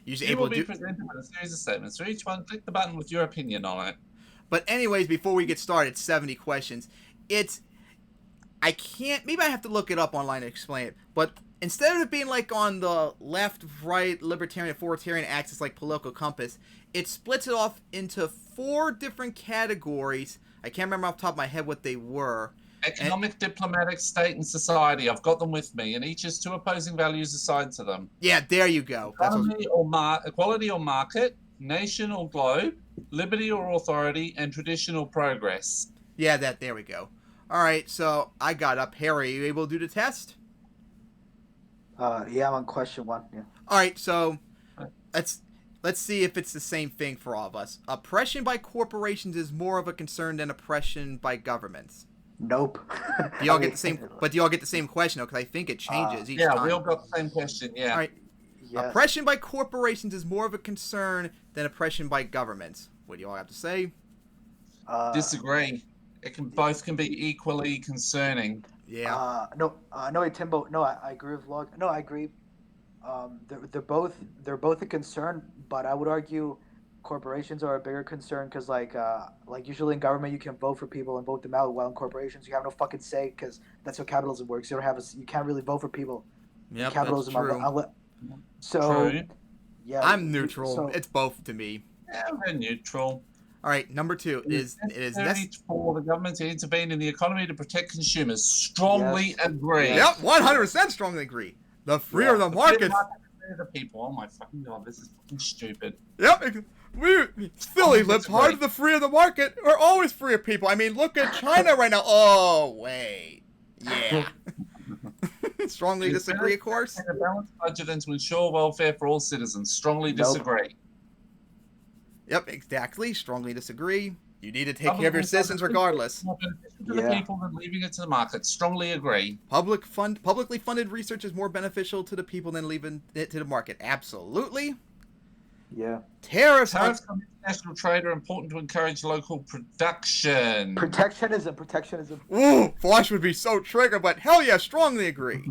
You will be presented with a series of statements. For each one, click the button with your opinion on it. But anyways, before we get started, 70 questions. I can't, maybe I have to look it up online to explain it. But instead of it being like on the left, right, libertarian, authoritarian axis like political compass, it splits it off into 4 different categories. I can't remember off the top of my head what they were. Economic, diplomatic, state, and society. I've got them with me, and each has 2 opposing values assigned to them. Yeah, there you go. Equality or market, nation or globe, liberty or authority, and traditional progress. Yeah, there we go. All right, so I got up. Harry, are you able to do the test? Yeah, I'm on question 1. Yeah. All right, so let's see if it's the same thing for all of us. Oppression by corporations is more of a concern than oppression by governments. Nope. Do y'all get the same? But do y'all get the same question? Though, because I think it changes each time. Yeah, we all got the same question. Yeah. All right. Yes. Oppression by corporations is more of a concern than oppression by governments. What do y'all have to say? Disagree. Both can be equally concerning. Yeah. No, Timbo. No, I agree with Vlog. No, I agree. They're both a concern, but I would argue corporations are a bigger concern because like usually in government you can vote for people and vote them out, while in corporations you have no fucking say because that's how capitalism works. You can't really vote for people. Yeah, capitalism. That's true. True. Yeah, I'm neutral. So, it's both to me. Yeah, we're neutral. All right, number 2 is for the government to intervene in the economy to protect consumers. Strongly agree. Yep, 100% strongly agree. The freer the market. fair to people. Oh my fucking god, this is fucking stupid. Yep. Philly lives disagree. hard to the free of the market. We're always free of people. I mean, look at China right now. Oh, wait. Yeah. Strongly disagree, of course. A balanced budget and to ensure welfare for all citizens. Strongly disagree. Yep, exactly. Strongly disagree. You need to take care of your citizens regardless. More beneficial to the people than leaving it to the market. Strongly agree. Publicly funded research is more beneficial to the people than leaving it to the market. Absolutely. Yeah. Tariffs on international trade are important to encourage local production. Protectionism. Ooh, Flash would be so triggered, but hell yeah, strongly agree.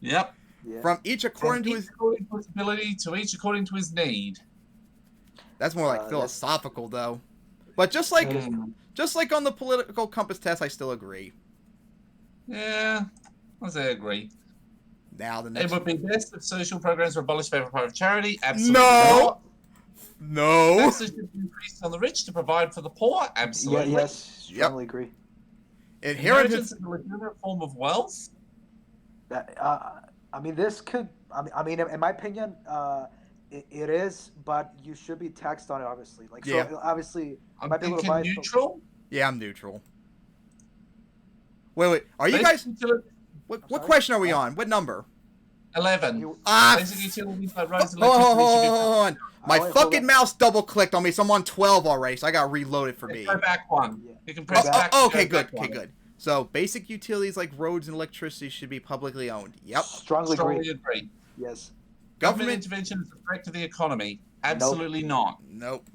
Yep. Yeah. From each according to his ability, to each according to his need. That's more like philosophical, though. But just like on the political compass test, I still agree. Yeah, I say agree. Now the next. It would be best if social programs were abolished in favor of private charity. Absolutely No. not. No. Taxes should be increased on the rich to provide for the poor. Absolutely. Yeah, yes, strongly agree. Inheritance is a legitimate form of wealth. I mean, this could. I mean, in my opinion, it is, but you should be taxed on it, obviously. Like, so obviously, I'm thinking neutral. Yeah, I'm neutral. Wait. Are you guys? What question are we on? What number? 11. Basic utilities like roads and hold on. My fucking mouse double clicked on me, so I'm on 12 already, so I got reloaded for me. Go back one. You can press back. Okay, good. So basic utilities like roads and electricity should be publicly owned. Yep. Strongly agree. Yes. Government intervention is a threat to the economy. Absolutely not. Nope.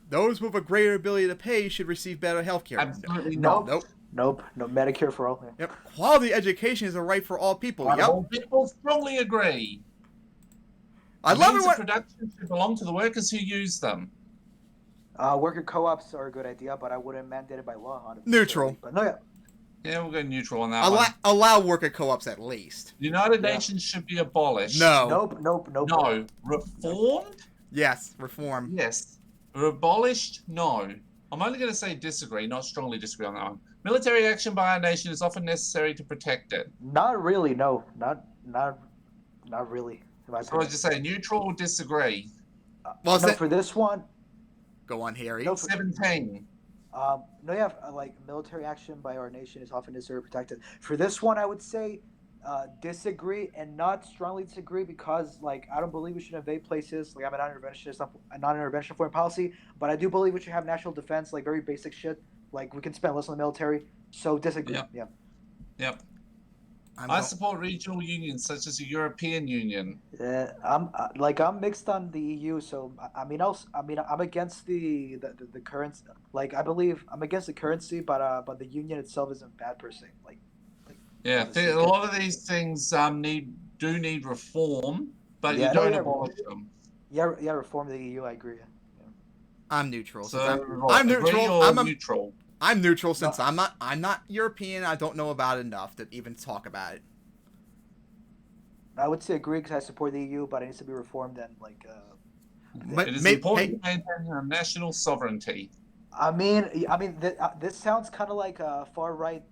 Those with a greater ability to pay should receive better health care. Absolutely not. Nope. No Medicare for all. Yep. Quality education is a right for all people. All people strongly agree. I love it when production should belong to the workers who use them. Worker co-ops are a good idea, but I wouldn't mandate it by law. Neutral. But no, yeah, we'll go neutral on that one. Allow worker co-ops at least. The United Nations should be abolished. No. Nope. No. Reformed? Yes. Reform. Yes. Abolished? No. I'm only going to say disagree, not strongly disagree on that one. Military action by our nation is often necessary to protect it. Not really, no. Not really. So I just say neutral or disagree? For this one... Go on, Harry. 17. Like military action by our nation is often necessary to protect it. For this one, I would say disagree and not strongly disagree because, like, I don't believe we should invade places. Like, I'm a non-interventionist foreign policy, but I do believe we should have national defense, like very basic shit. Like, we can spend less on the military. So disagree. Yep. I support regional unions such as the European Union. I'm mixed on the EU, so I'm against the currency. Like, I believe I'm against the currency, but the union itself isn't bad per se. A lot of these things need reform, but you don't abolish them. Yeah, reform the EU. I agree. Yeah. I'm neutral. So I'm neutral. I'm neutral. I'm neutral since I'm not European. I don't know about it enough to even talk about it. I would say agree because I support the EU, but it needs to be reformed and it is important to maintain our national sovereignty. This sounds kind of like a far right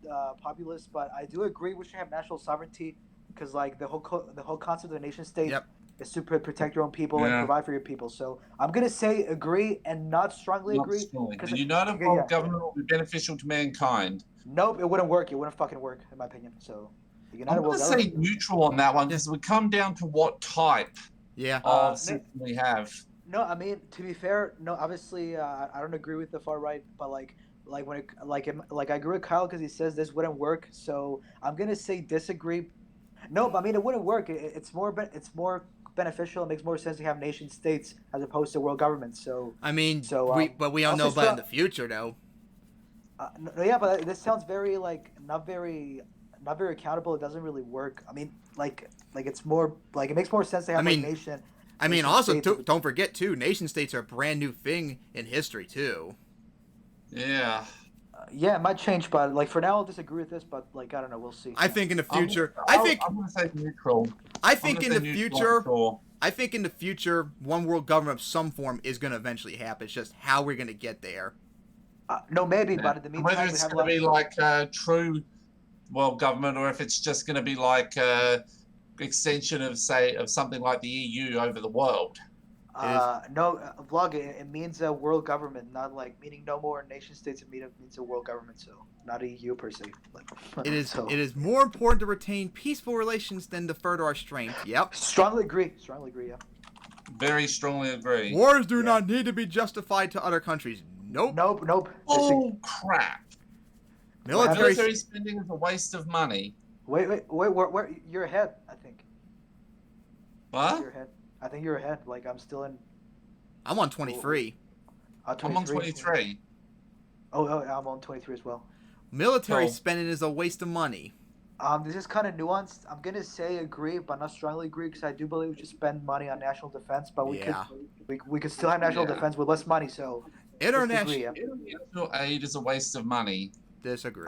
populist, but I do agree we should have national sovereignty because like the whole concept of a nation state is to protect your own people and provide for your people. So I'm gonna say agree and not strongly agree. The united world government will be beneficial to mankind. Nope, it wouldn't work. It wouldn't fucking work, in my opinion. So the united I'm world gonna say neutral on that one because we come down to what type of system we have. No, I mean, to be fair, no. Obviously, I don't agree with the far right, but I agree with Kyle because he says this wouldn't work. So I'm gonna say disagree. No, but I mean it wouldn't work. It's more beneficial. It makes more sense to have nation states as opposed to world governments. So I mean, we all know about in the future though. But this sounds very not very accountable. It doesn't really work. I mean, it's more it makes more sense to have a nation. I mean, also, don't forget, too, nation-states are a brand-new thing in history, too. Yeah. It might change, but, for now, I'll disagree with this, but, I don't know, we'll see. I think in the future... I'm going to say neutral. I think in the future, one world government of some form is going to eventually happen. It's just how we're going to get there. No, maybe, but in the meantime... Whether it's going to be true world government or if it's just going to be extension of something like the EU over the world. No, vlog. It means a world government, not like meaning no more nation states. It means a world government, so not a EU per se. Like, It is. so. It is more important to retain peaceful relations than to further our strength. Yep. Strongly agree. Yeah. Very strongly agree. Wars do not need to be justified to other countries. Nope. Nope. Oh crap! Military spending is a waste of money. Wait. Where you're ahead? I think. What? You're ahead. I think you're ahead. Like I'm still in. I'm on 23. 23. I'm on 23. Oh, I'm on 23 as well. Military spending is a waste of money. This is kind of nuanced. I'm gonna say agree, but not strongly agree because I do believe we should spend money on national defense, but we could still have national defense with less money. So International aid is a waste of money. Disagree.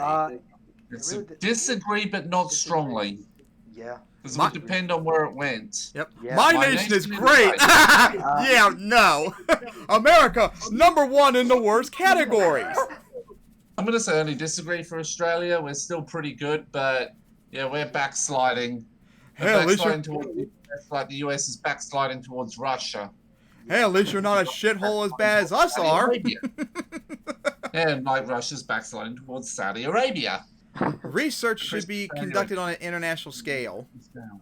Disagree, but not strongly. Yeah. Because it would depend on where it went. Yep. Yeah. My nation is great. Yeah, no. America, #1 in the worst categories. I'm going to say only disagree for Australia. We're still pretty good, but yeah, we're backsliding. Hey, at least towards the US, like the US is backsliding towards Russia. Hey, at least you're not a shithole as bad as us are. And like Russia's backsliding towards Saudi Arabia. Research should be conducted on an international scale.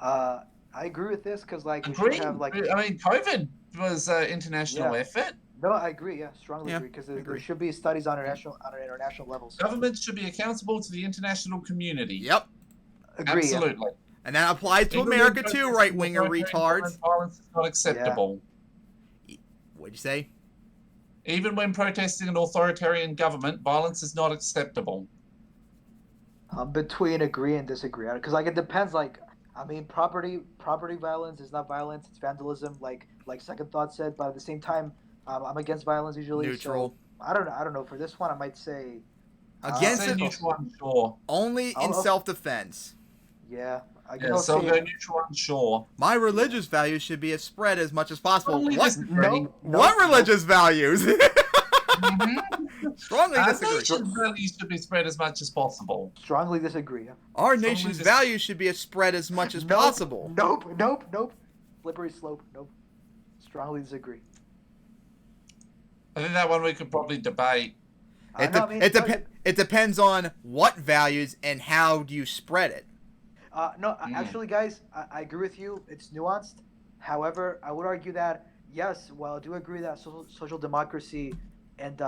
I agree with this because like we Agree. should have like. I mean, COVID was international effort. No, I agree. Yeah, strongly agree because there should be studies on an international level. So. Governments should be accountable to the international community. Yep. Agree. Absolutely. Yeah. And that applies to America too, right-winger retards. Violence is not acceptable. Yeah. What'd you say? Even when protesting an authoritarian government, violence is not acceptable. I'm between agree and disagree because like it depends. Like I mean, property violence is not violence; it's vandalism. Like Second Thought said, but at the same time, I'm against violence usually. Neutral. So I don't know. For this one, I might say against it. Neutral, unsure. Only in self-defense. Yeah. So go neutral, unsure. My religious values should be spread as much as possible. What religious values? Strongly disagree. Nation's values should be spread as much as possible. Strongly disagree. Yeah. Our nation's values should be spread as much as possible. Nope. Slippery slope. Nope. Strongly disagree. I think that one we could probably debate. It depends on what values and how do you spread it. Actually, guys, I agree with you. It's nuanced. However, I would argue that yes, while I do agree that social democracy and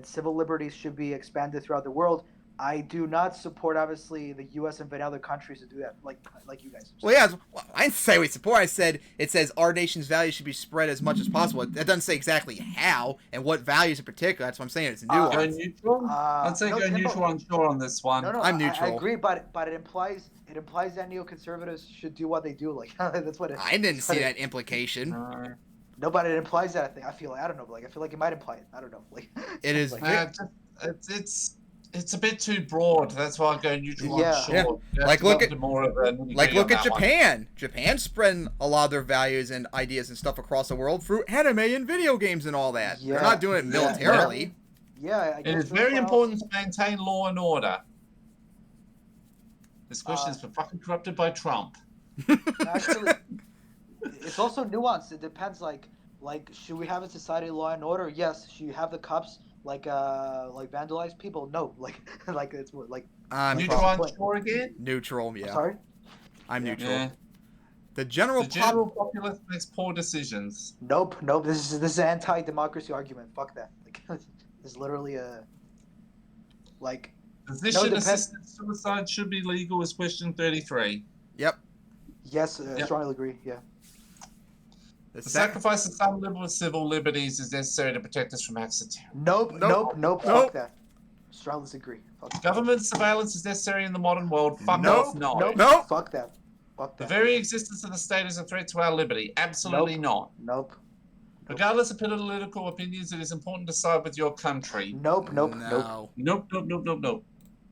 civil liberties should be expanded throughout the world, I do not support obviously the U.S. and other countries to do that, like you guys. Well, yeah, I didn't say we support. I said it says our nation's values should be spread as much as possible. It doesn't say exactly how and what values in particular. That's what I'm saying. It's nuanced. Go neutral. I'd say go neutral, unsure on this one. No, I'm neutral. I agree, but it implies that neoconservatives should do what they do. Like that's what it. I didn't see that implication. No, but it implies that. I feel like I don't know. Like I feel like it might imply it. I don't know. Like it is. Like, it's a bit too broad. That's why I go neutral. Yeah. Like look at Japan. One. Japan's spreading a lot of their values and ideas and stuff across the world through anime and video games and all that. Yeah. They're not doing it militarily. Yeah. It is very important to maintain law and order. This question is fucking corrupted by Trump. Actually, it's also nuanced. It depends. Like, should we have a society law and order? Yes. Should you have the cops like vandalize people? No. Like it's more like. Neutral, unsure again. Neutral. Yeah. Sorry. I'm neutral. Yeah. The general populace makes poor decisions. Nope. This is an anti-democracy argument. Fuck that. Like, this is literally a. Like. Physician-assisted suicide should be legal is question 33. Yep. Yes, strongly agree. Yeah. The sacrifice of some civil liberties is necessary to protect us from accident. Nope. Fuck that. Strongly disagree. Government surveillance is necessary in the modern world. Fuck off. No. Nope. Fuck that. The very existence of the state is a threat to our liberty. Absolutely not. Nope. Regardless of political opinions, it is important to side with your country. Nope.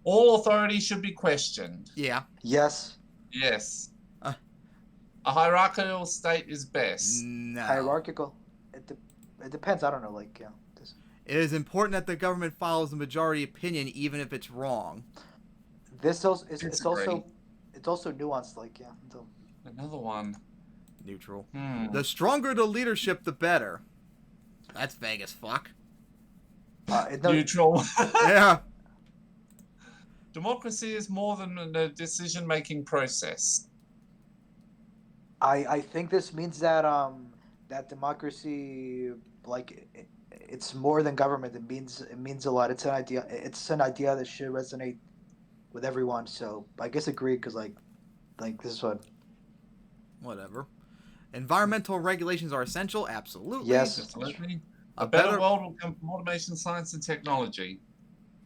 All authority should be questioned. Yeah. Yes. A hierarchical state is best. No. Hierarchical. It depends. I don't know. Like, yeah. It is important that the government follows the majority opinion, even if it's wrong. It's also nuanced. Like, yeah. Another one. Neutral. Hmm. The stronger the leadership, the better. That's vague as fuck. Neutral. Yeah. Democracy is more than a decision-making process. I think this means that that democracy, like it's more than government. It means a lot. It's an idea. It's an idea that should resonate with everyone. So I guess agree because like this is what. Whatever. Environmental regulations are essential. Absolutely. Yes. Absolutely. A better world will come from automation, science, and technology.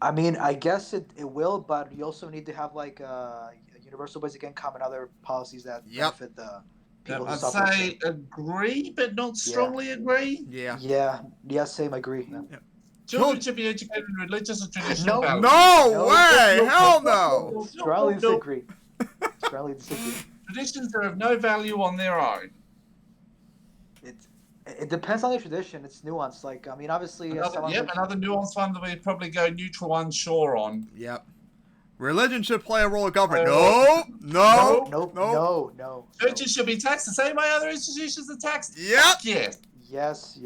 I mean, I guess it will, but you also need to have like a universal basic income and other policies that benefit the people who I'd suffer. say agree, but not strongly agree. Yeah. Yeah, same, agree. Yeah. Children should be educated in religious and traditional values. No way! Hell no! Strongly disagree. Strongly disagree. Traditions are of no value on their own. It depends on the tradition. It's nuanced. Like, I mean, obviously... Another nuanced one that we'd probably go neutral, unsure on. Yep. Religion should play a role in government. No. Churches should be taxed the same way other institutions are taxed. Yep. Yes.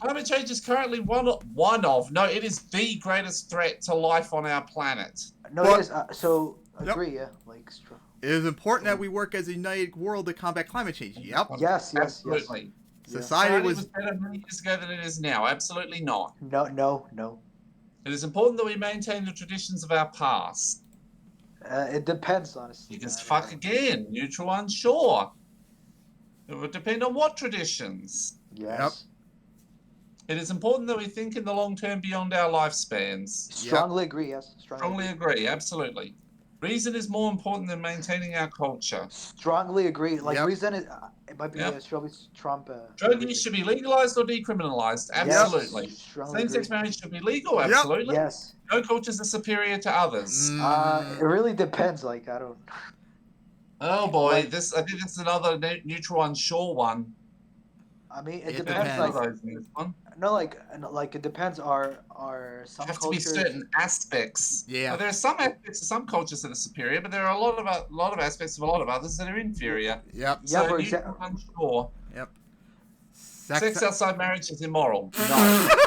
Climate change is currently it is the greatest threat to life on our planet. No, it is. So, agree, yeah. Like, it is important that we work as a united world to combat climate change. Yep. Yes. Absolutely. Society was better many years ago than it is now. Absolutely not. No. It is important that we maintain the traditions of our past. It depends, honestly. Because fuck again, neutral, unsure. It would depend on what traditions. Yes. It is important that we think in the long term beyond our lifespans. Strongly agree, yes. Strongly agree, absolutely. Reason is more important than maintaining our culture. Strongly agree. Like, reason is... it might be Trump... Drug use should be legalized or decriminalized. Absolutely. Yes, same-sex marriage should be legal. Absolutely. Yes. No cultures are superior to others. It really depends. Like, I don't... Oh, boy. I think this is another neutral, unsure one. I mean, it depends. Like, it depends. Are some have cultures... to be certain aspects. Yeah. There are some aspects of some cultures that are superior, but there are a lot of aspects of a lot of others that are inferior. Yep. So for example, unsure. Yep. Sex outside marriage is immoral.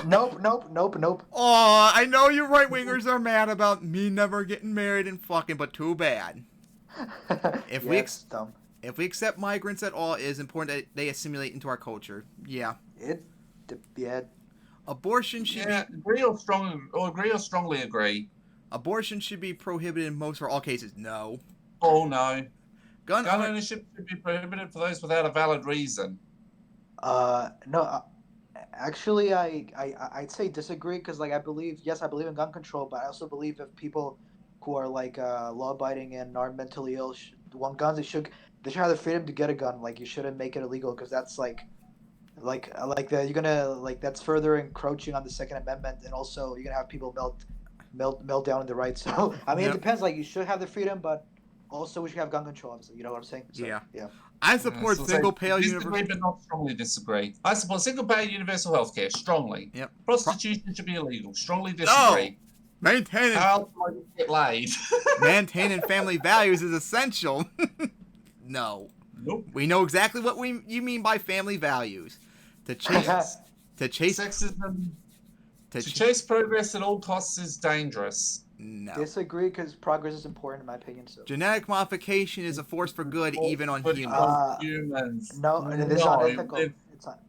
No. Nope. Oh, I know you right wingers are mad about me never getting married and fucking, but too bad. If we accept migrants at all, it is important that they assimilate into our culture. Yeah. Abortion should be... agree or strongly agree. Abortion should be prohibited in most or all cases. No. Oh, no. Gun ownership should be prohibited for those without a valid reason. No. Actually, I'd say disagree because, like, I believe in gun control, but I also believe if people who are like law-abiding and are mentally ill want guns, they should have the freedom to get a gun. Like, you shouldn't make it illegal because that's that's further encroaching on the Second Amendment, and also you're gonna have people melt down in the rights. So I mean, it depends. Like, you should have the freedom, but also we should have gun control. Obviously, you know what I'm saying? So, yeah. I support single-payer universal. But not strongly disagree. I support single-payer universal healthcare strongly. Yep. Prostitution should be illegal. Strongly disagree. No. Maintaining... How else do I get laid? Maintaining family values is essential. No. Nope. We know exactly what you mean by family values. To chase sexism. To chase progress at all costs is dangerous. No. Disagree because progress is important in my opinion. So genetic modification is a force for good, even on humans. No, it is unethical. It's not.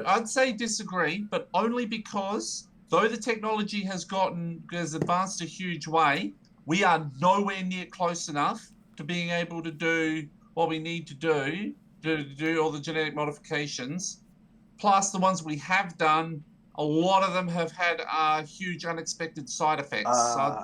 I'd say disagree, but only because though the technology has advanced a huge way, we are nowhere near close enough to being able to do what we need to do all the genetic modifications. Plus, the ones we have done, a lot of them have had huge unexpected side effects.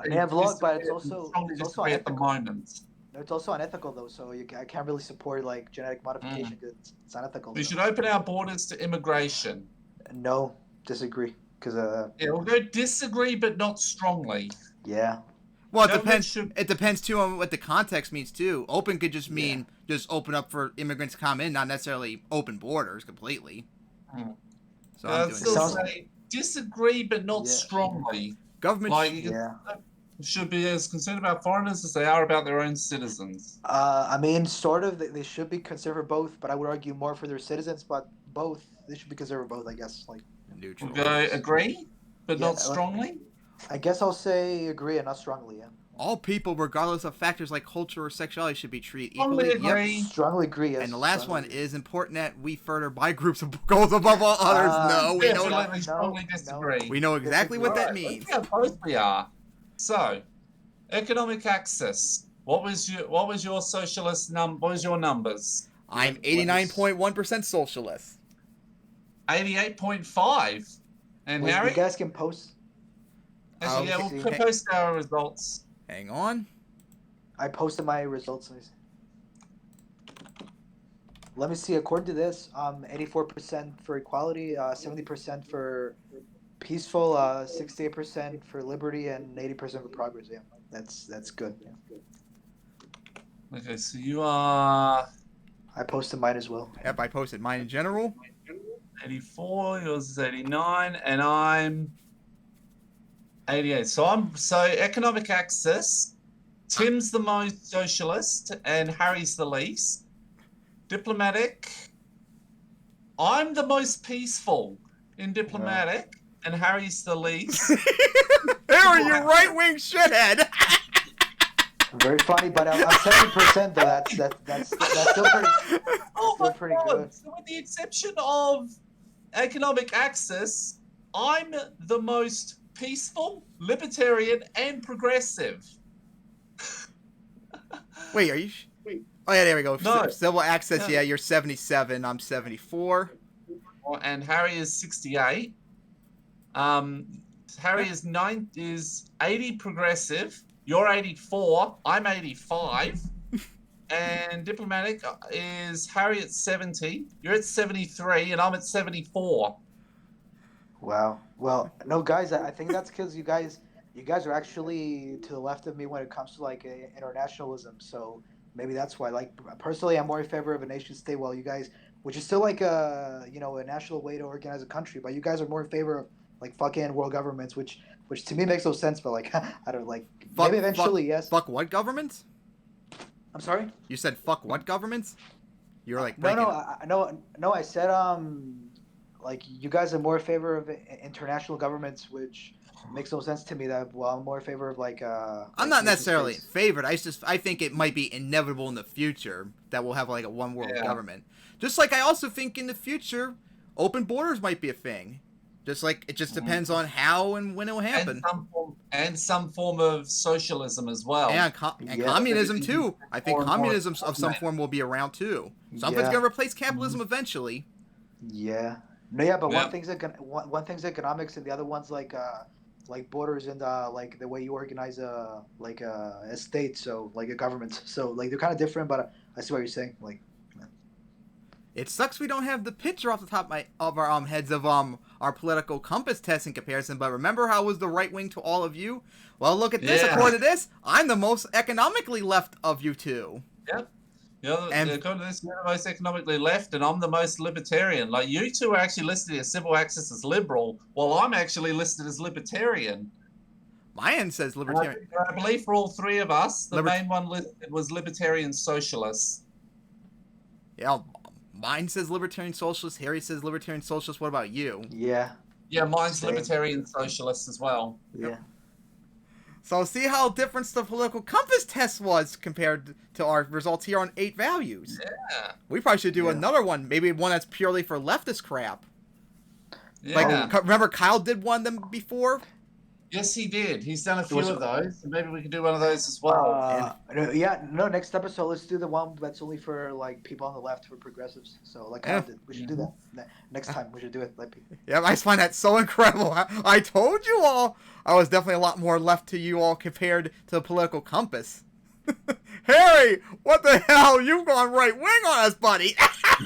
They have logged, but it's also unethical. At the moment. It's also unethical though, so I can't really support like genetic modification because it's unethical. We should open our borders to immigration. No, disagree. Because we'll go disagree, but not strongly. Yeah. Well, it depends. It depends too on what the context means too. Open could just mean just open up for immigrants to come in, not necessarily open borders completely. So I'd still say disagree, but not strongly. Government. should be as concerned about foreigners as they are about their own citizens. I mean, sort of. They should be considered for both, but I would argue more for their citizens. But both, they should be considered for both. I guess. Like, Neutral. We'll go agree, but Yeah, not strongly. I guess I'll say agree and not strongly. Yeah. All people, regardless of factors like culture or sexuality, should be treated Strongly equally. agree. Strongly agree. Yes. And the last strongly one agree. is important that we further by groups of goals above all others. No, we know Definitely no, strongly disagree. we know exactly what that Alright, means. let's see how close we are. So, economic access. What was your socialist What was your numbers? I'm 89.1% socialist. 88.5. And Wait, Harry? you guys can post. Actually, yeah, see. we'll post our results. Hang on. I posted my results. Let me see. According to this, 84% for equality, 70% for peaceful, 68% for liberty, and 80% for progress. Yeah, that's good. Yeah. Okay, so you are I posted mine as well. Yep, I posted mine in general. 84, yours is 89, and I'm 88. So economic access. Tim's the most socialist, and Harry's the least. Diplomatic. I'm the most peaceful in diplomatic, and Harry's the least. Oh, Harry, you right-wing shithead. Very funny, but I'm 70% though. That's still pretty. Oh Still my pretty God. good. So with the exception of economic access, I'm the most peaceful, libertarian, and progressive. Wait, are you? Oh yeah, there we go. No. Civil access. No. Yeah, you're 77. I'm 74. And Harry is 68. Harry is 80 progressive. You're 84. I'm 85. And diplomatic is Harry at 70. You're at 73, and I'm at 74. Wow. Well, no, guys, I think that's because you guys are actually to the left of me when it comes to like internationalism. So maybe that's why. Like personally, I'm more in favor of a nation state, while you guys, which is still like a a national way to organize a country, but you guys are more in favor of like fucking world governments, which to me makes no sense. But like I don't like maybe eventually yes. Fuck what governments? I'm sorry. You said fuck what governments? You're like No. I said like you guys are more in favor of international governments, which makes no sense to me. That I'm more in favor of like I'm like not nation necessarily in states. favor. I think it might be inevitable in the future that we'll have like a one world Yeah. government. Just like I also think in the future, open borders might be a thing. Just like it just depends on how and when it will happen. And some form of socialism as well. And Yeah. communism too. I think More and more communism of some form will be around too. Something's Yeah. gonna replace capitalism eventually. Yeah. No, yeah, but Yeah. one thing's economics, and the other one's like borders and like the way you organize a state, so like a government. So like they're kind of different, but I see what you're saying. Like, It sucks we don't have the picture off the top of our heads of our political compass test in comparison. But remember how I was the right wing to all of you? Well, look at this. Yeah. According to this, I'm the most economically left of you two. Yep. And- According to this, you're the most economically left, and I'm the most libertarian. Like you two are actually listed as civil access as liberal, while I'm actually listed as libertarian. My end says And libertarian. I believe for all three of us, the Libert- main one listed was libertarian socialist. Yeah, mine says libertarian socialist. Harry says libertarian socialist. What about you? yeah, Yeah, mine's Same. libertarian socialist as well. yeah. So see how different the political compass test was compared to our results here on 8 values. Yeah. We probably should do Yeah. another one. Maybe one that's purely for leftist crap. Yeah. Like, remember Kyle did one of them before? Yes, he did. He's done a few was- of those. So maybe we can do one of those as well. No, next episode let's do the one that's only for like people on the left, for progressives. So like Kyle Yeah. did, we should do that next time. We should do it like. Yeah, I just find that so incredible. I told you all I was definitely a lot more left to you all compared to the political compass. Harry, what the hell? You've gone right wing on us, buddy.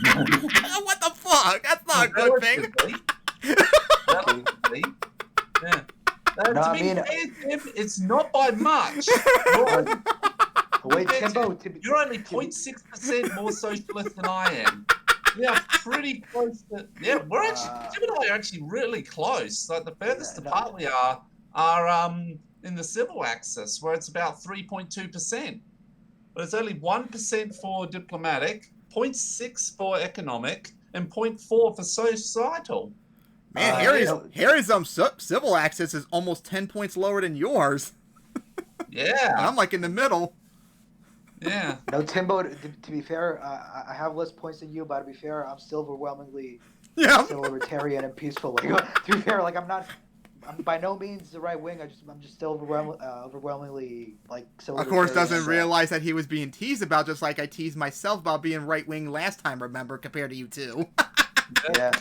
What the fuck? That's not a good thing. Relatively. Yeah. No, To I be mean- fair, Tim, it's not by much. Wait, Yeah, Timbo. You're only 0.6% more socialist than I am. Yeah, pretty close to. Yeah, we're actually. Tim and I are actually really close. Like the furthest Yeah, no. apart we are in the civil axis, where it's about 3.2%. But it's only 1% for diplomatic, 0.6 for economic, and 0.4 for societal. Man, Harry's civil access is almost 10 points lower than yours. Yeah. And I'm like in the middle. Yeah. No, Timbo. To be fair, I have less points than you, but to be fair, I'm still overwhelmingly civil libertarian and peaceful. Like, to be fair, like I'm by no means the right wing. I'm just still overwhelmingly like civil. Of course, libertarian, doesn't realize that he was being teased about, just like I teased myself about being right wing last time. Remember, compared to you two. Yeah.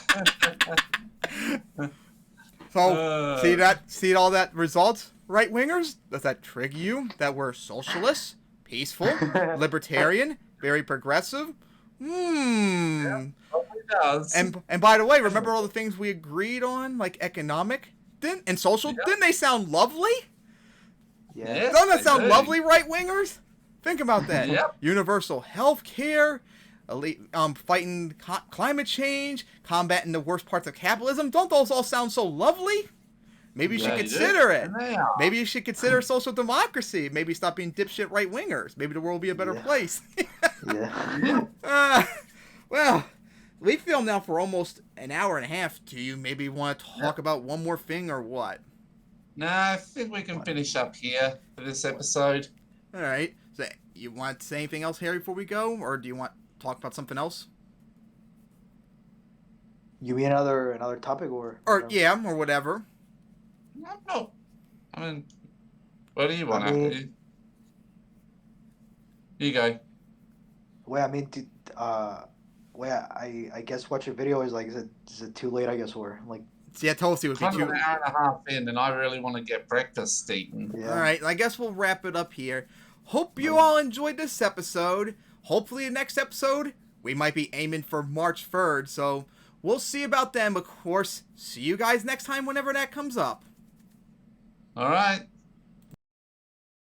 So see all that results, right wingers? Does that trigger you that we're socialists, peaceful, libertarian, very progressive? Yeah, it does. And by the way, remember all the things we agreed on, like economic and social? Yeah. Didn't they sound lovely? Yeah. Yes, Doesn't that they sound do. lovely, right wingers? Think about that. Yep. Universal health care, fighting climate change, combating the worst parts of capitalism. Don't those all sound so lovely? Maybe you should They consider do. it. And they are. Maybe you should consider social democracy. Maybe stop being dipshit right wingers. Maybe the world will be a better place. Yeah. Well, we filmed now for almost an hour and a half. Do you maybe want to talk about one more thing or what? No, I think we can finish up here for this episode. All right. So you want to say anything else, Harry, before we go? Or do you want to talk about something else? You mean another topic or? Yeah, or whatever. No. I mean, what do you want? You go. Well, I mean, I guess watch your video is like, is it too late? I guess or like. See, I told you it would be I'm too. an hour and a half in, and I really want to get breakfast eaten. Yeah. All right, I guess we'll wrap it up here. Hope you all enjoyed this episode. Hopefully, the next episode we might be aiming for March 3rd. So we'll see about them. Of course, see you guys next time whenever that comes up. All right.